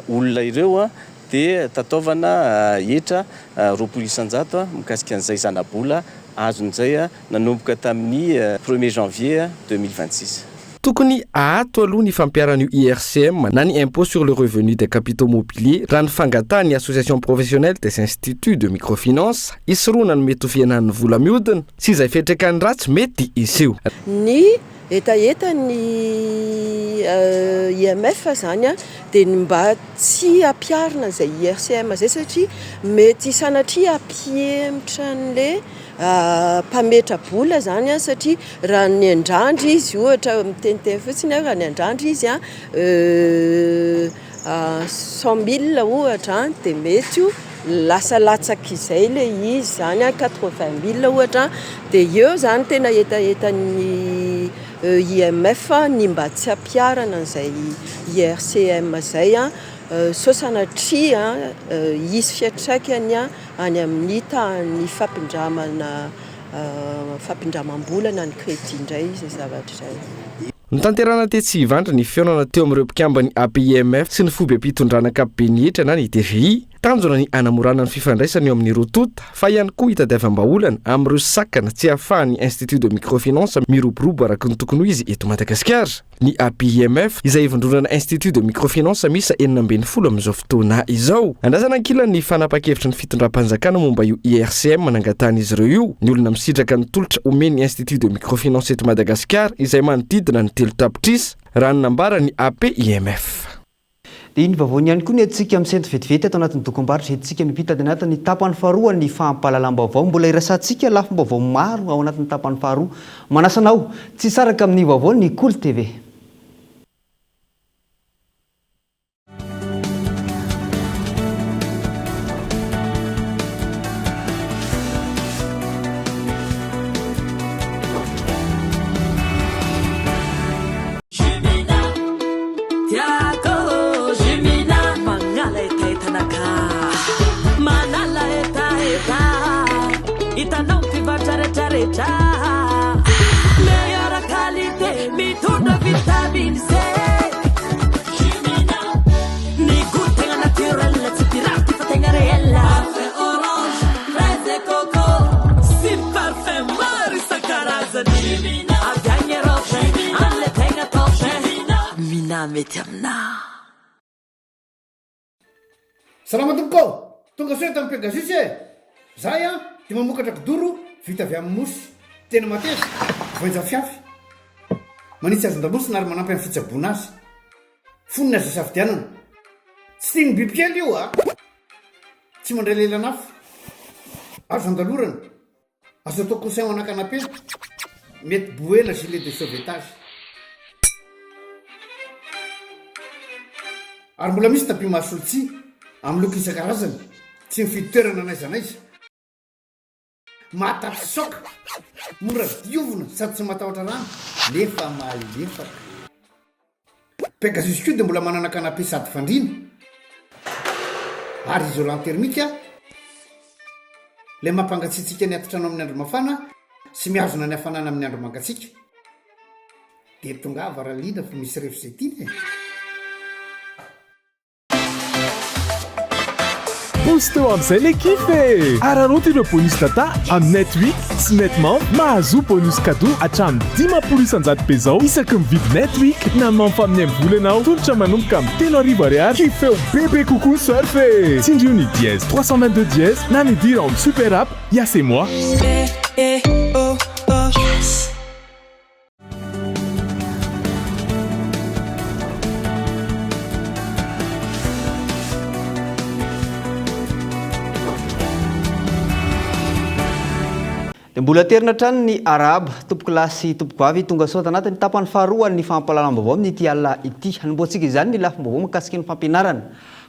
olona ireo dia tataovana etra 20 isanjato mikasika an'izay zanabola azon'izay nanomboka tamin'ny 1er janvier 2026. Tokony ahato aloha ny fampiaran'io IRCM na ny impôt sur le revenu des capitaux mobiliers raha ny fangatahany ny association professionnelle des instituts de microfinance isoroana ny mety ho fianan'ny vola mihodina sy izay fiatraikany ratsy mety iseho. Ny etaeta ny IMF zany dia mba tsy ampiarina zay IRCM zay satria mety sanatria ampiemitra n'le mpametra-bola zany satria raha ny andrandry izy ohatra miteniteny fotsiny raha ny andrandry izy 100 000 ohatra dia mety io lasa latsaka izay le izy zany 80 000 ohatra dia eo zany tena etaetan'ny IMF ny mba tsy ampiarana an'izay IRCM zay so sanatria izy fiatraikany any amin'ny tany fampindramam-bola na ny crédit indray izay zavatra izay. Nitanterana tetsy hivandra ny fiaonana teo amin'ireo mpikambany APIMF sy ny fobe ampitondrana ankapobeny na ny DGI tanjona ny anamorana ny fifandraisana eo amin'ny rotota fa ihany koa hitadiavam-baolana amin'ireo sakana tsy ahafahan'ny institut de microfinance miroborobo araka ny tokony izy eto Madagasikara. Ny APIMF izay ivondronana institut de microfinance misa 40 amin'izao fotoana izao andrazana ankilany ny fanapa-kevitra ny fitondram-panjakana momba io IRCM nangatahana izy ireo io ny olona misitraka ny tolotra omeny institut de microfinance eto Madagasikara izay manodidina ny telo tapitrisa raha ny nambara ny APIMF. Dia iny vaovao ihany koa ny antsika misento vetivety ato anatin'ny dokam-barotra antsika mipita dia anatin'ny tapany faharoa ny fahampahalalam-baovao mbola irasantsika lafim-baovao maro ao anatin'ny tapany faharoa manasanao tsy saraka amin'ny vaovao ny Cool TV. Itanao kivacha recha meilleure qualité mitunda vitamine C Jimina ni goûter la naturelle la pirate fatenga réelle parfum orange fraise coco si parfum marisa caraza Jimina a gagner roche alle tenga toche mina metamna Salama tomko tonga soa tamin'ny Pegasus zay dia mamokatra kidoro vita avy amin'ny mosy tena mateza voenja fiafy manitsy azon-damosina ary manampy amin'ny fitsaboana azy fonina azy safidianana tsy tiany bibikely io tsy mandray lelanafy azo andalorana azo atao conseil manakanapena mety boela gilet de sauvetage ary mbola misy tapis mahasolotsia amin'ny loko isan-karazany tsy mifidy toerana n'aiza n'aiza matatsy soka mora diovina sady tsy matahotra rano nefa malefaka Pegasus koa dia mbola manana canapé sady fandriana ary isolant thermique ilay mampangatsiatsika ny atotrano amin'ny andro mafana sy mihazona ny hafanana amin'ny andro mangatsiaka dia tonga varaliana fa misy refo zay tiana bonus teo amin'izay le kify e ary anao tireo bonus tata amin'ny net week sy net month mahazo bonus cadeau hatramin'ny 10% be zao isaky mividy net week na mamfaminay vola anao tolotra manomboka amin'ny 3 ariary kifeo bébé coucou surf e tsindrio ny dièse 322 dièse na ny dire en super app ya c'est moi. Mbola terina trano ny araba tompoko lasy tompoko avy tonga sao tanatiny tapany faharoa ny fampahalalam-baovao amin'ity alina ity hanomboantsika izany ny lafim-baovao mahakasika ny fampianarana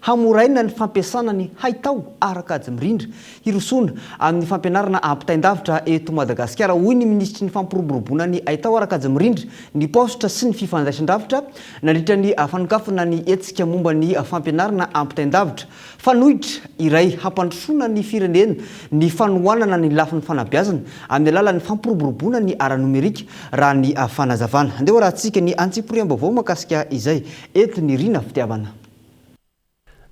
hamoraina ny fampiasana ny haitao arakajy mirindra hirosona amin'ny fampianarana ampitaindavitra eto Madagasikara hoy ny ministry ny fampiroboroboana ny haitao arakajy mirindra ny postra sy ny fifandraisan-davitra nandritra ny afanokafana ny etsika momba ny fampianarana ampitaindavitra fanohitra iray hampandrosoana ny firenena ny fanohanana ny lafin'ny fanabeazana amin'ny alalan'ny fampiroboroboana ny ara-nomerika raha ny fanazavana andeha rahantsika ny antsiporiam-baovao mahakasika izay eto ny rina fitiavana.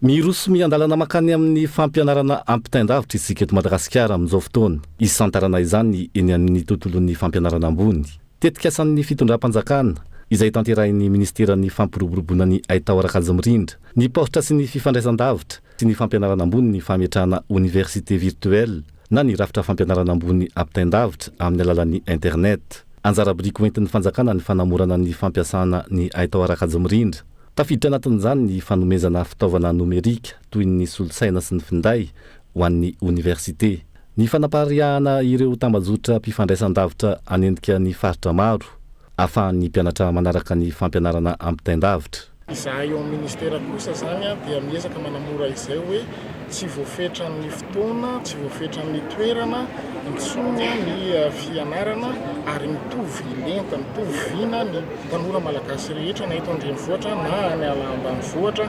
Miroso miandalana makany amin'ny fampianarana ampitaindavitra isika eto Madagasikara amin'izao fotoana. Isantarana izany eny amin'ny tontolon'ny fampianarana ambony. Tetika asan'ny fitondram-panjakana izay tanterahin'ny ministeran'ny fampiroboroboana ny haitao arakajy mirindra, ny postra sy ny fifandraisan-davitra sy ny fampianarana ambony ny fametrahana université virtuelle na ny rafitra fampianarana ambony ampitaindavitra amin'ny alalan'ny internet. Anjara biriky hoentin'ny fanjakana ny fanamorana ny fampiasana ny haitao arakajy mirindra. Tafiditra anatin'izany ny fanomezana fitaovana nomerika toy ny solosaina sy ny finday ho an'ny université. Ny fanapariahana ireo tambazotra mpifandraisan-davitra anendika ny faritra maro ahafahan'ny mpianatra manaraka ny fampianarana ampitaindavitra. Izahay eo amin'ny ministera kosa zany dia miezaka manamora izay hoe tsy voafetra ny fotoana, tsy voafetra ny toerana, intsony ny fianarana ary mitovy lenta, mitovy vina ny tanora malagasy rehetra na eto an-drenivohitra na any ambanivohitra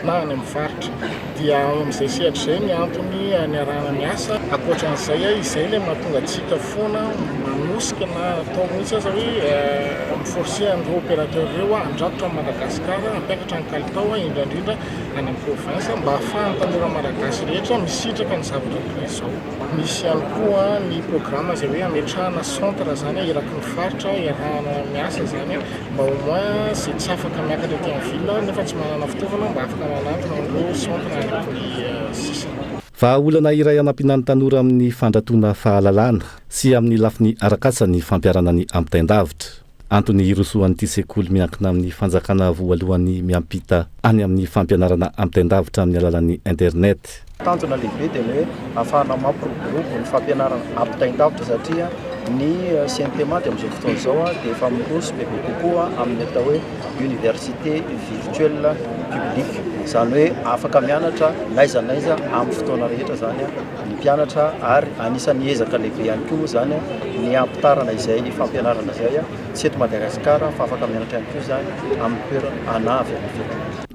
na any amin'ny faritra. Dia amin'izay sehatra izay ny antony ny arahana ny asa ankoatran'izay izay ilay mahatonga antsika foana manosika na atao mihitsy aza hoe miforce an'ireo opérateur ireo andrafitra Madagasikara ampiakatra ny kalitao indrindra any amin'ny province mba ahafahan'ny tanora malagasy rehetra misitraka ny zavatra toy izao. Misy ihany koa ny programme izay hoe ametrahana centre zany eraky ny faritra iarahana miasa zany mba au moins izay tsy afaka miakatra ety amin'ny ville nefa tsy manana fitaovana mba afaka manantona an'ireo centre araky ny sisiny. Vahaolana iray anampinan'ny tanora amin'ny fandratoana fahalalana sy amin'ny lafiny arakasa ny fampiarana ny ampitaindavitra. Antony hirosoan'ity sekoly miankina amin'ny fanjakana voalohany miampita any amin'ny fampianarana ampitaindavitra amin'ny alalan'ny internet. Tanjona lehibe dia hoe ahafahana mampiroborobo ny fampianarana ampitaindavitra satria ny CNTMA dia amin'izao fotoana izao dia efa miroso bebe kokoa amin'ny atao hoe université virtuelle publique. Izany hoe afaka mianatra n'aiza n'aiza amin'ny fotoana rehetra zany ny mpianatra ary anisan'ny ezaka lehibe ihany koa zany ny ampitarana izay fampianarana izay tsy eto Madagasikara fa afaka mianatra ihany koa zany amin'ny toerana anavy any.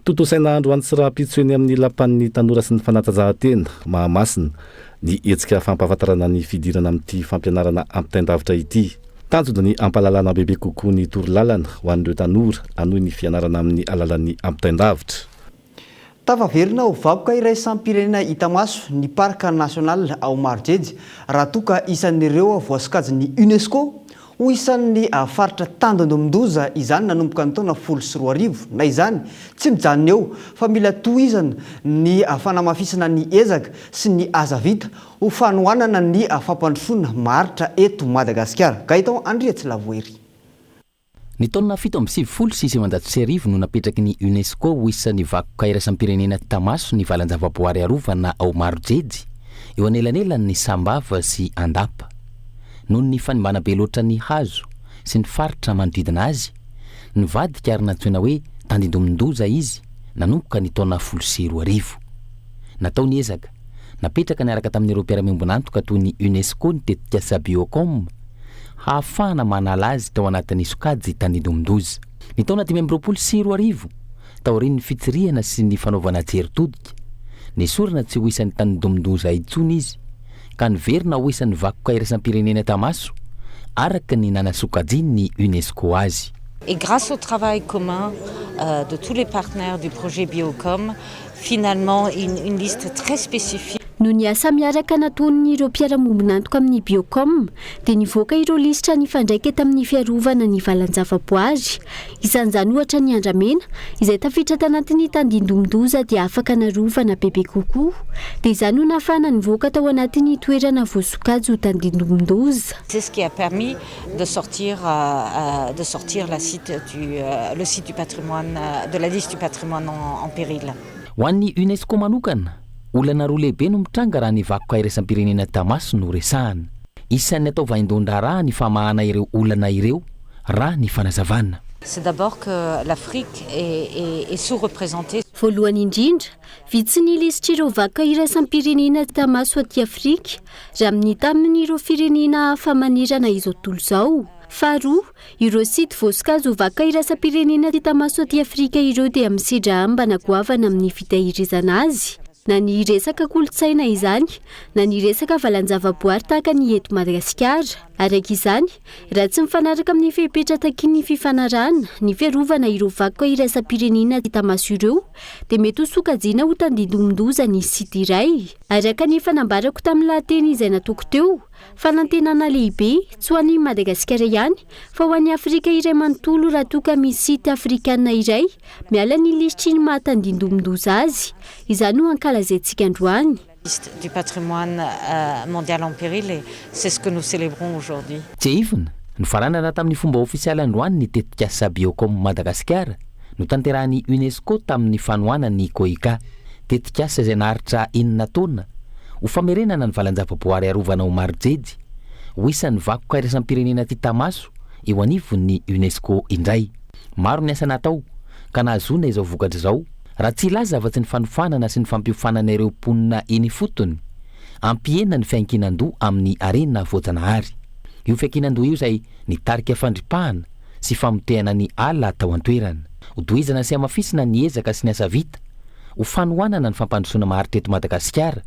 Totosain'andro any sy raha-pitsoeny amin'ny lapan'ny tanora sy ny fanatanjahantena Mahamasina ny etsika fampahafantarana ny fidirana amin'ity fampianarana ampitaindavitra ity. Tanjona ny ampalalana bebe kokoa ny torolalana ho an'ireo tanora anohy ny fianarana amin'ny alalan'ny ampitaindavitra. Tafaverina ho vakoka iray sampirena hita maso ny parka national ao Marojejy raha toka isan'ireo voasokajy ny UNESCO ho isan'ny faritra tandondomindoza izany nanomboka ny taona 2014 na izany tsy mijanona eo fa mila tohizana ny fanamafisana ny ezaka sy ny asa vita ho fanohanana ny fampandrosoana maharitra eto Madagasikara. Gaitao Andriatsy Lavoery. Ny taona 1799 no napetraky ny UNESCO ho isan'ny vakoka iraisam-pirenena tamaso ny valan-javaboary arovana ao Marojejy eo anelanelan'ny Sambava sy Andapa. Noho ny fanimbana be loatra ny hazo sy ny faritra manodidina azy, nivadika ary natsoina hoe tandindomindoza izy nanomboka ny taona 2010. Natao ny ezaka, napetraka niaraka tamin'ireo mpiara-miombonantoka toy ny UNESCO ny tetikasa Biocom ahafahana manala azy tao anatin'ny sokajy tandindomindoza. Ny taona 2010 taorian'ny fitsirihana sy ny fanaovana jeritodika, nesorina tsy ho isan'ny tandindomindoza intsony izy ka niverina ho isan'ny vakoka iraisam-pirenena tamaso araka ny nanasokajiny ny UNESCO azy. Et grâce au travail commun de tous les partenaires du projet Biocom, finalement une liste très spécifique no ny asa miaraka nataon'ireo mpiara-mombonantoka amin'ny Biocom dia nivoaka ireo lisitra ny fandraiketa amin'ny fiarovana ny valan-javaboary. Isan'izany ohatra ny Andramena izay tafiditra tanatin'ny tandindomdoza dia afaka narovana bebe kokoa. Dia izany no nahafahana nivoaka tao anatin'ny toerana voasokajy ho tandindomdoza. C'est ce qui a permis de sortir le site du patrimoine, de la liste du patrimoine en péril. Ho an'ny UNESCO manokana, olana roa lehibe no mitranga raha ny vakoka iraisam-pirenena Tamaso no resahana. Isan'ny atao vaindondra raha ny famahana ireo olana ireo raha ny fanazavana. C'est d'abord que l'Afrique est sous-représentée. Voalohany indrindra, vitsy ny lisitra ireo vakoka iraisam-pirenena Tamaso aty Afrika raha amin'ny tamin'ireo firenena hafa manerana izao tontolo izao. Faharoa, ireo site voasokajy ho vakoka iraisam-pirenena aty Tamaso aty Afrika ireo dia misidra ambana goavana amin'ny fitahirizana azy. Na ny resaka kolontsaina izany, na ny resaka valan-javaboary tahaka ny eto Madagasikara. Araka izany, raha tsy mifanaraka amin'ny fehipetra takin'ny fifanarana, ny fiarovana ireo vakoka iraisam-pirenena aty Tamaso ireo, dia mety ho sokajiana ho tandindomdoza ny site iray. Araka ny fanambarako tamin'ny lahateny izay nataoko teo, fanantenana lehibe tsy ho an'ny Madagasikara ihany fa ho an'ny Afrika iray manontolo raha toa ka misy site afrikanina iray miala ny lisitra ny mahatandindomdoza azy. Izany no ankalazaintsika androany. Du patrimoine mondial en péril et c'est ce que nous célébrons aujourd'hui. Tseivina, no faranana tamin'ny fomba ofisialy androany ny tetikasa Biocom Madagasikara no tanterahan'ny UNESCO tamin'ny fanohanany COICA. Tetikasa izay naharitra 9 taona ho famerenana ny valan-javaboary arovana ho maro-jery ho isan'ny vakoka iraisam-pirenena aty Tamaso eo anivon'ny UNESCO indray. Maro ny asa natao ka nahazoana izao vokatra izao. Raha tsy ilaza afa-tsy ny fanofanana sy ny fampiofanana ireo mponina eny fotony, ampiena ny fiankinan-doha amin'ny arena voajanahary. Io fiankinan-doha io izay nitarika fandripahana sy famotehana ny ala tao an-toerana. Hotohizana sy amafisina ny ezaka sy ny asa vita. Ho fanohanana ny fampandrosoana maharitra eto Madagasikara.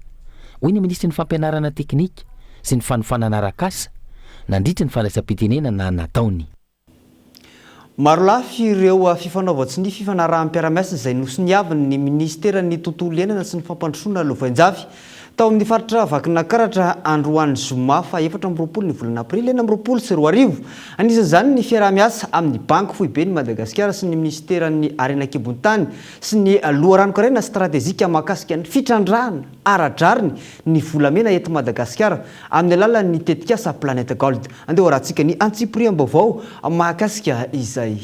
Hoy ny ministry ny fampianarana teknika sy ny fanofanana arak'asa nandritra ny fandraisam-pitenenana nataony. Maro lafy ireo fifanaovatsy ny fifanarahanam-piaramiasa izay nosoniavin'ny ministeran'ny tontolo iainana sy ny fampandrosoana Lovanjavy tao amin'ny faritra Vakinankaratra androany zoma fa 4 ny volana Aprily 2024. Anisan'izany ny fiaramiasa amin'ny banky foibe ny Madagasikara sy ny ministeran'ny Arenankibon-tany sy ny loharanokarena stratezika mahakasika ny fitrandrahana aradrariny ny volamena eto Madagasikara amin'ny alalan'ny tetikasa Planète Gold. Andeha horantsika ny antsipriam-baovao mahakasika izay.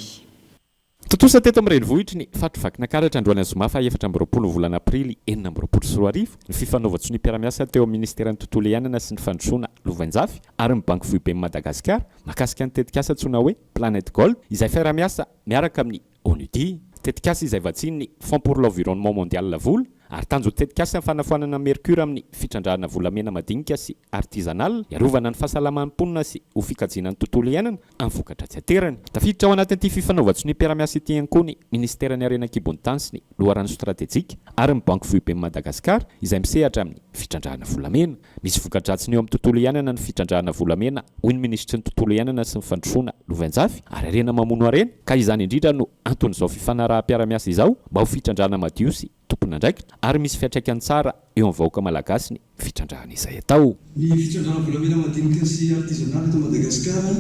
Totosa teto amin'ny renivohitry ny faritra Vakinankaratra androany zoma fa 4 volana Aprily 2024. Ny fifanaovatsy ny mpiaramiasa teo amin'ny ministeran'ny tontolo iainana sy ny fandrosoana Lovanjavy ary ny banky foibe Madagasikara mahakasika ny tetikasa antsoina hoe Planète Gold izay fiaramiasa miaraka amin'ny ONUD. Tetikasa izay vatsian'ny Fonds pour l'environnement mondial la vola ary tanjo tetikasa ny fanafoanana mercure amin'ny fitrandrahana volamena madinika sy artisanal iarovana ny fahasalaman'ny mponina sy ho fikajiana ny tontolo iainana amin'ny vokatra tsy aterany. Tafiditra ao anatin'ity fifanaovatsy ny mpiaramiasa ity ihany koa ny ministeran'ny Arenankibon-tany sy ny loharano stratejika ary ny banky foibe Madagasikara izay misehatra amin'ny fitrandrahana volamena. Misy voka-dratsiny eo amin'ny tontolo iainana ny fitrandrahana volamena hoy ny ministry ny tontolo iainana sy ny fandrosoana Lovanjavy ary arena mamono arena ka izany indrindra no anton'izao fifanaraha-mpiaramiasa izao mba ho fitrandrahana madio sy tompona ndraikitra ary misy fiantraikany tsara eo amin'ny vahoaka malagasy ny fitrandrahana izay atao. Ny fitrandrahana volamena madinika sy artisanal eto Madagasikara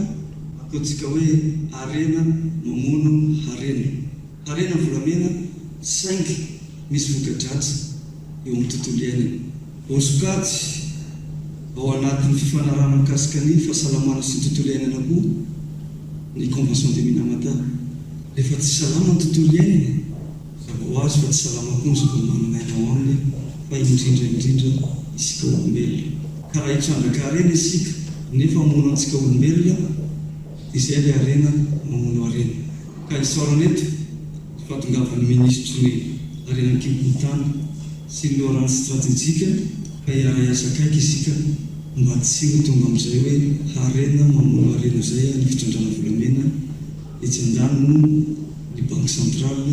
ataontsika hoe arena mamono arena. Arena volamena saingy misy voka-dratsy eo amin'ny tontolo iainana. Voasokajy ao anatin'ny fifanarahana mikasika ny fahasalamana sy ny tontolo iainana koa ny convention de Minamata. Rehefa tsy salama ny tontolo iainana ho azy fa tsy salama koa ny zava-mananaina ao aminy fa indrindra isika olombelona. Ka raha hitrandraka arena isika nefa mamono antsika olombelona izay ilay arena mamono arena. Ka isaorana eto fahatongavan'ny ministry ny Arenankibon-tany sy ny loharano stratejika ka iara-iasa akaiky isika mba tsy ho tonga amin'izay hoe arena mamono arena izay ny fitrandrahana volamena etsy an-daniny ny banque centrale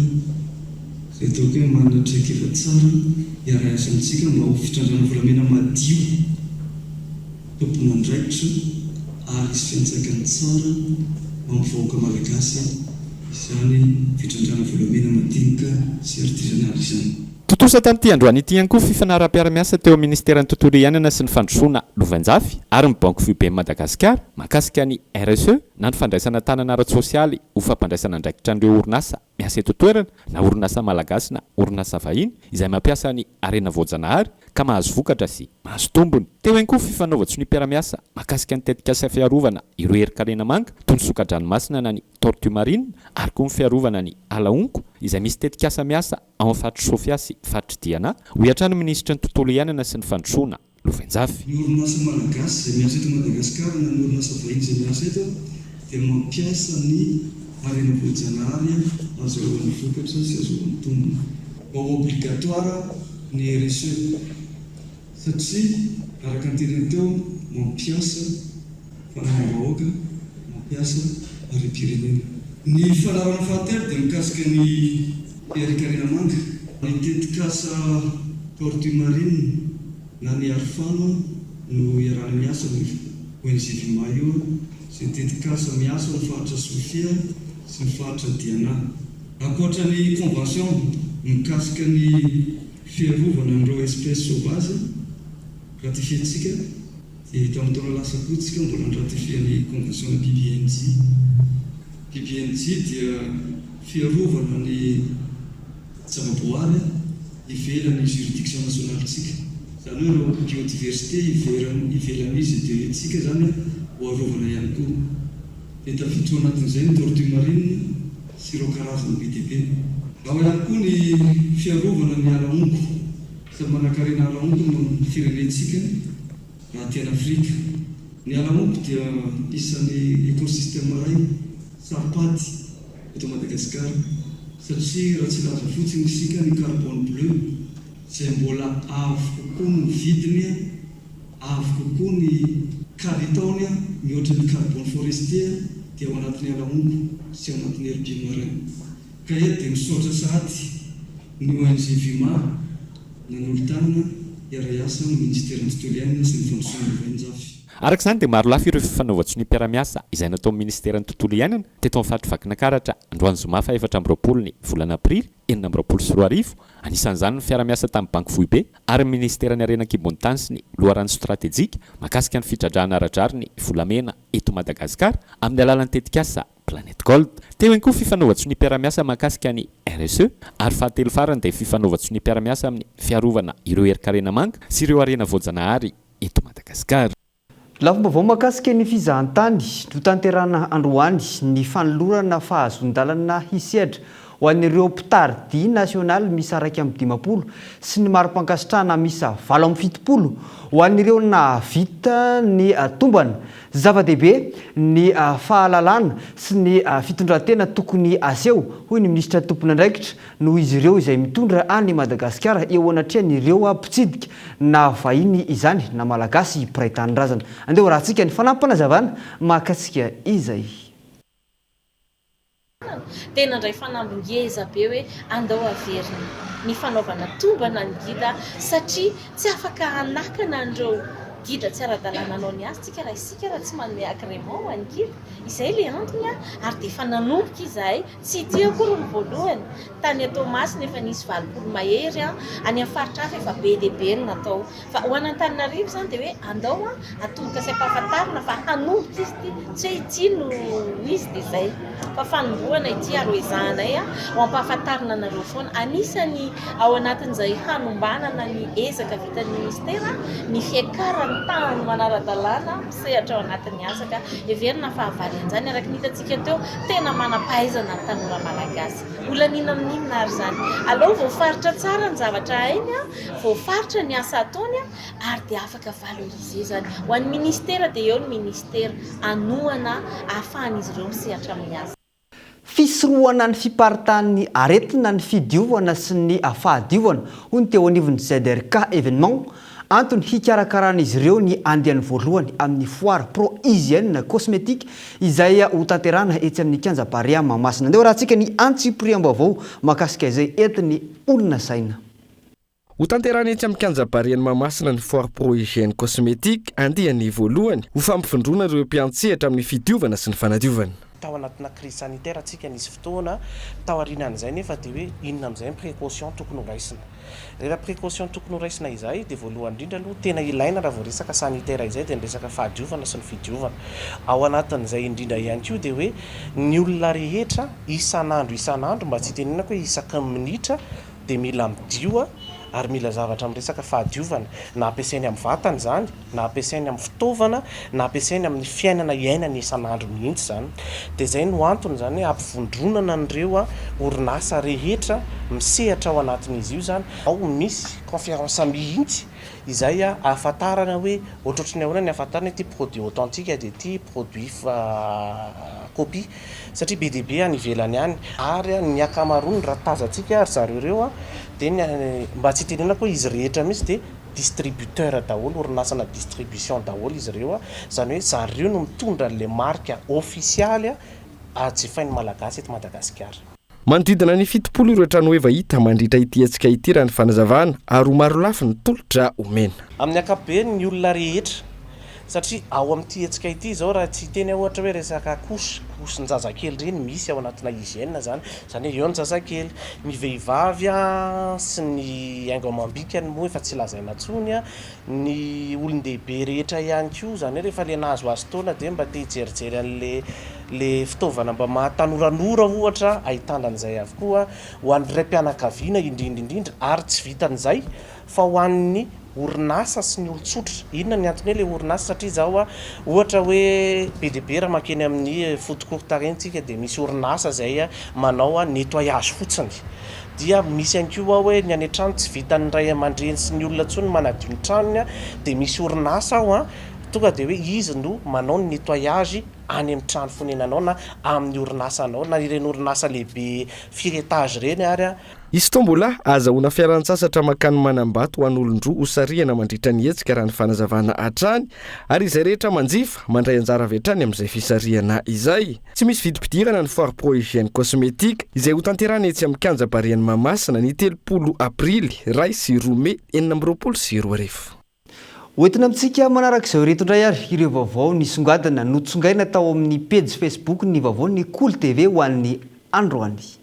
ataoko hoe manana traikefa tsara iara-iasa amintsika mba ho fitrandrahana volamena madio tompona andraikitra ary isy fiantsakany tsara amin'ny vahoaka malagasy izany fitrandrahana volamena madinika sy artisanal izany. totosa tamin'ity androany ity ihany koa fifanara-piara-miasa teo amin'ny ministeran'ny tontolo iainana sy ny fandrosoana Lovanjafy ary ny banque foiben'ny Madagasikara mahakasika ny RSE na ny fandraisana tanana ara-tsosialy ho fampandraisana andraikitra an'ireo orinasa miasa eto toerana na orinasa malagasy na orinasa vahiny izay mampiasa ny arena voajanahary ka mahazo vokatra sy mahazo tombony. Teo ihany koa fifanaovatso ny mpiara-miasa mahakasika ny tetikasa fiarovana ireo herin-karena manga toy ny soka-dranomasina na ny tortue marine ary koa ny fiarovana ny alaonko izay misy tetikasa miasa ao amin'ny fatry Sofia sy fatry Diana ho iatrano ministra ny tontolo iainana sy ny fandrosoana Lovanjafy. Ny orinasa malagasy izay miasa eto Madagasikara na ny orinasa vahiny izay miasa eto dia mampiasa ny arena voajanahary azahoan'ny vokatra sy azahoan'ny tombony. Obligatoire ny RSE satria araka ny teny teo mampiasa fanambahoaka, mampiasa arem-pirenena. Ny fanarana fahatelo dia mikasika ny herin-karena manga, ny tetikasa tortue marine na ny arifana no iarahana miasa ONG Vima io sy ny tetikasa miasa ny fahatra Sofia sy ny fahatra Diana. Ankoatra ny convention mikasika ny fiarovana n'ireo espèce sauvage ratifientsika dia tamin'ny taona lasa kotsika mbola niratifian'ny convention na PBNJ. PBNJ dia fiarovana ny zavaboary ivelan'ny juridiction nationaletsika. Zany hoe ireo biodiversité ivelan'izy dia etsika zany ho arovana ihany koa. Dia tafiditra ao anatin'izay ny tortue marine sy ireo karazany be dia be. Ao ihany koa ny fiarovana ny alaonko, samy manan-karena alaonko no firenentsika raha aty an'Afrika. Ny alaonko dia isan'ny écosystème iray sapaty eto Madagasikara satria raha tsy laza fotsiny isika ny carbone bleu izay mbola avo kokoa ny vidiny, avo kokoa ny kalitony mihoatra ny carbone forestier dia ao anatin'ny alaonko sy ao anatin'ny herbier marin. Ka eto dia misaotra sahady ny ONG Vima nanolo-tanana iara-iasa ny ministera ny tontolo iainana sy ny fandrosoana Lovanjafy. Araka izany dia maro lafy ireo fifanaovatso ny mpiara-miasa izay natao amin'ny ministera ny tontolo iainana teto amin'ny fatry vakinankaratra androany zoma fa 4 ny volana aprily 2024. Anisan'izany ny fiara-miasa tamin'ny banque foibe ary ny ministera ny arena kibon-tany sy ny loharano stratégique mahakasika ny fitradrahana aradrary ny volamena eto Madagasikara amin'ny alalan'ny tetikasa Planète Gold. Teo ihany koa fifanaovatso ny mpiara-miasa mahakasika ny RSE ary fahatelo farany dia fifanaovatso ny mpiara-miasa amin'ny fiarovana ireo herin-karena manga sy ireo arena voajanahary eto Madagasikara. Lafim-baovao mahakasika ny fizahantany no tanterana androany ny fanolorana fahazon-dalana hisehatra ho an'ireo mpitardy nasionaly misy 120 sy ny maro-pankasitrahana misy 70 ho an'ireo navita ny tombana zava-dehibe ny fahalalana sy ny fitondran-tena tokony aseho hoy ny ministra tompon'andraikitra noho izy ireo izay mitondra any Madagasikara eo anatrehany ireo mpitsidika na vahiny izany na malagasy mpiray tanindrazana. Andeha rahantsika ny fanampanazavana mahakasika izay. Tena ndray fanambongeza be hoe andao averina ny fanaovana tombana ny gida satria tsy afaka hanakana andreo gida tsy ara-dalàna anao ny azy tsika raha isika raha tsy manome agrément any gida izay le antony ary dia efa nanomboka izahay tsy ity akory ny voalohany tany Thomas nefa nisy 20 mahery any amin'ny faritra hafa efa be dia be ny natao fa ho an'Antananarivo zany dia hoe andao atomboka sy ampahafantarina fa hanomboka izy ty tsy hoe ity no izy dia izay fa fanomboana ity aroezahanay ho ampahafantarina anareo foana anisany ao anatin'izay hanombanana ny ezaka vitan'ny ministera ny fiakarana tany manara-dalàna misehatra ao anatin'ny asa ka heverina fahavalian'izany araka ny hitantsika teo tena mana-pahaizana ny tanora malagasy olanina amin'inona ary zany aleo voafaritra tsara ny zavatra hainy voafaritra ny asa ataony ary dia afaka valoriser zany ho an'ny ministera dia eo ny ministera anohana ahafahan'izy ireo misehatra amin'ny asa. Fisorohana ny fiparitany aretina ny fidiovana sy ny fahadiovana hoy ny teo anivon'ny ZRK événement antony hikarakarana izy ireo ny andiany voalohany amin'ny foire pro hygiène cosmétique izay ho tanterana etsy amin'ny Kianjabarea Mahamasina. Andeha rahantsika ny antsipriam-baovao mahakasika izay entiny olona saina. Ho tanterana etsy amin'ny Kianjabarea Mahamasina ny foire pro hygiène cosmétique andiany voalohany ho fampifindrona ireo mpiantsehatra amin'ny fidiovana sy ny fanadiovana. tao anatina crise sanitaire atsika nisy fotoana taorianan'izay nefa dia hoe inona amin'izay précaution tokony ho raisina. Rehefa précaution tokony ho raisina izay dia voalohany indrindra aloha tena ilaina raha vao resaka sanitaire izay dia ny resaka fahadiovana sy ny fidiovana. Ao anatin'izay indrindra ihany koa dia hoe ny olona rehetra isan'andro mba tsy tenenako hoe isaky minitra dia mila midioa ary mila zavatra amin'ny resaka fahadiovana na ampiasainy amin'ny vatany zany na ampiasainy amin'ny fitaovana na ampiasainy amin'ny fiainana iainany isan'andro mihitsy zany. Dia izay no antony zany hoe ampivondronana an'ireo orinasa rehetra misehatra ao anatin'izy io zany. Ao misy conférence mihitsy izay ahafantarana hoe ohatrohatry ny ahoana ny ahafantarana ity produit authentique dia ity produit copie satria be dia be any ivelany any ary ny akamaroany raha tazantsika ary zareo ireo dia mba tsy tenenako hoe izy rehetra mihitsy dia distributeur daholo orinasana distribution daholo izy ireo zany hoe zareo no mitondra le marque officialy ajifain'ny malagasy eto Madagasikara. Manodidina ny 70 ireo trano efa hita mandritra ity antsika ity raha ny fanazavana ary maro lafy ny tolotra omena. Amin'ny ankapobeny ny olona rehetra satria ao amin'ity hetsika ity zao raha tsy teny ohatra hoe resaka kosy ny zazakely reny misy ao anatina hygiène zany hoe eo ny zazakely, ny vehivavy sy ny aingo amam-bikany moa efa tsy lazaina intsony ny olon-dehibe rehetra ihany koa zany hoe rehefa le nahazo azy taona dia mba te hijerijery an'le fitaovana mba mahatanoranoora ohatra ahitana an'izay avokoa ho an'iray mpianakaviana indrindra ary tsy vitan'izay fa ho an'ny orinasa sy ny olon-tsotra. Inona ny antony hoe le orinasa satria zao ohatra hoe be dia be raha makeny amin'ny foot court rentsika dia misy orinasa izay manao nettoyage fotsiny. Dia misy ihany koa hoe ny any an-trano tsy vitan'ny ray aman-dreny sy ny olona intsony manadio ny tranony dia misy orinasa ao tonga dia hoe izy no manao ny nettoyage any amin'ny trano fonenanao na amin'ny orinasa anao na ireny orinasa lehibe firetage reny ary izy to mbola azahoana fialan-tsasatra makany manambato ho an'olon-droa hosarihana mandritra ny hetsika raha ny fanazavana hatrany ary izay rehetra manjifa mandray anjara avy hatrany amin'izay fisarihana izay. Tsy misy vidim-pidirana ny foire pro hygiène cosmétique izay ho tanterahana etsy amin'ny Kanja Bariany Mahamasina ny 30 aprily 2 May 2024. Hoentina amintsika manarak'izao reto indray ary ireo vaovao nisongadina notsongaina tao amin'ny page Facebook ny vaovao ny Cool TV ho an'ny androany.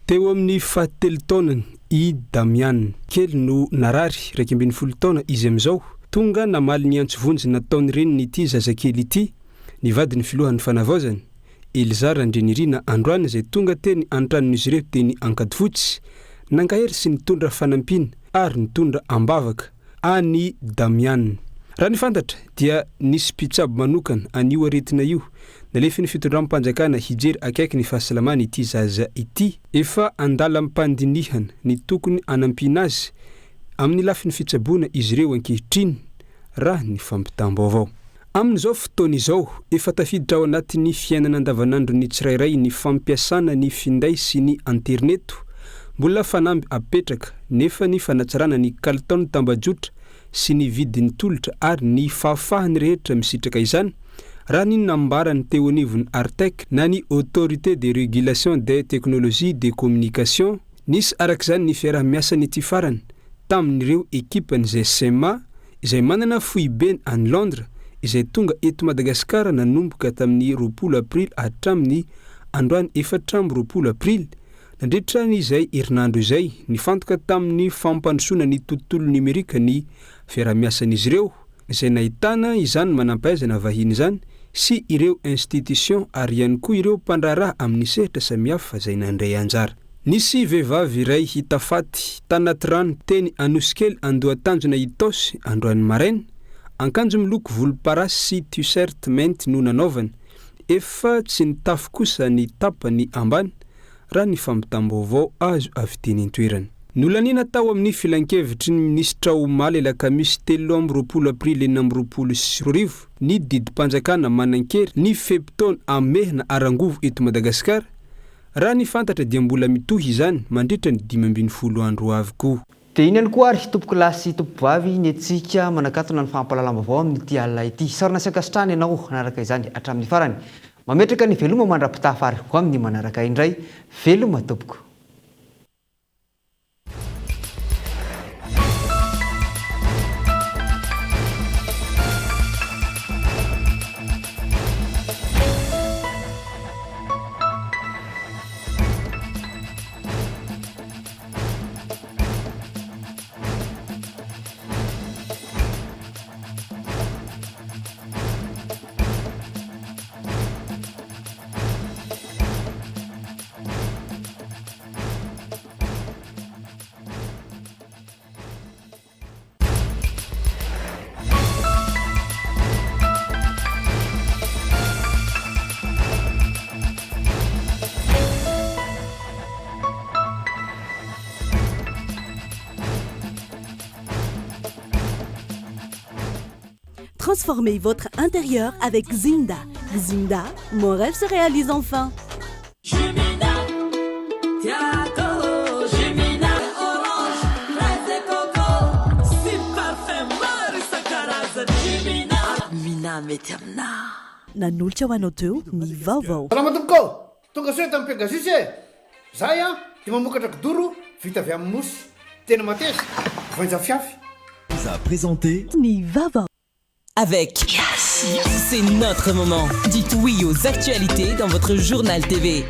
Teo amin'ny fahatelo taonany i Damian kely no narary 20 taona izy amin'izao tonga namaly ny antsovonjy nataony reniny ity zazakely ity ny vadiny filohan'ny fanavaozany Elzara Ndrenirina androany izay tonga teny antranon'izy ireo teny Ankadifotsy nangahery sy nitondra fanampina ary nitondra ambavaka ani Damian. Raha ny fantatra dia nisy mpitsabo manokana anio aretina io nalefa ny fitondram-panjakana hijery akaiky ny fahasalamana ity zaza ity efa andala ampandinihana ny tokony anampina azy amin'ny lafiny fitsaboana izy ireo ankehitriny raha ny fampitambo avao. Amin'izao fotoana izao efa tafiditra ao anatin'ny fiainana andavanandro ny tsirairay ny fampiasana ny finday sy ny interneto mbola fanamby apetraka nefa ny fanatsarana ny kalitao tambajotra sy ny vidin'ny tolotra ary ny fahafahany rehetra misitraka izany raha ny nambarany teo anivon'ny Artec na ny autorité de régulation des technologies de communication nisy arak'izany ny fiarah-miasa ny ity farany tamin'ireo ekipan'izay SEMA izay manana foibeny any Londres izay tonga eto Madagasikara nanomboka tamin'ny 20 aprily hatramin'ny androany 4 aprily nandritra n'izay herinandro izay nifantoka tamin'ny fampandrosoana ny tontolo numerika ny fiarah-miasan'izy ireo izay nahitana izany manampahaizana vahiny izany sy ireo institution ary ihany koa ireo mpandraraha amin'ny sehatra samihafa izay nandray anjara. Nisy vehivavy iray hitafaty tanaty rano teny Anosikely Andohatanjona Itosy androany maraina akanjo miloko volomparasy sy t-shirt mainty no nanaovany efa tsy nitafy kosa ny tapany ambany raha ny fampitam-baovao azo avy teny an-toerana. Nolanina tao amin'ny filan-kevitry ny minisitra Omaly Alakamisy 3 aprily 2024 ny didim-panjakana manan-kery ny feptaona amehina arangovo eto Madagasikara raha ny fantatra dia mbola mitohy izany mandritra ny 15 andro avokoa. Dia iny ihany koa ary tompoko lahy sy tompoko vavy ny antsika manakatona ny fahampalalam-baovao amin'ity alina ity. Sarina siakasitrany ianao nanaraka izany hatramin'ny farany. Mametraka ny veloma mandra-pitafa ary ho amin'ny manaraka indray veloma tompoko. Transformez votre intérieur avec Zinda. Zinda, mon rêve se réalise enfin. Nanolotra ho anao teo ny vaovao. Salama tompoko, tonga soe tamin'ny Pegasus e. Zahay dia mamokatra kidoro vita avy amin'ny mosy. Tena mateza, voanja fiafy. Vous a présenté Ny vaovao. Avec c'est notre moment. Dites oui aux actualités dans votre journal TV.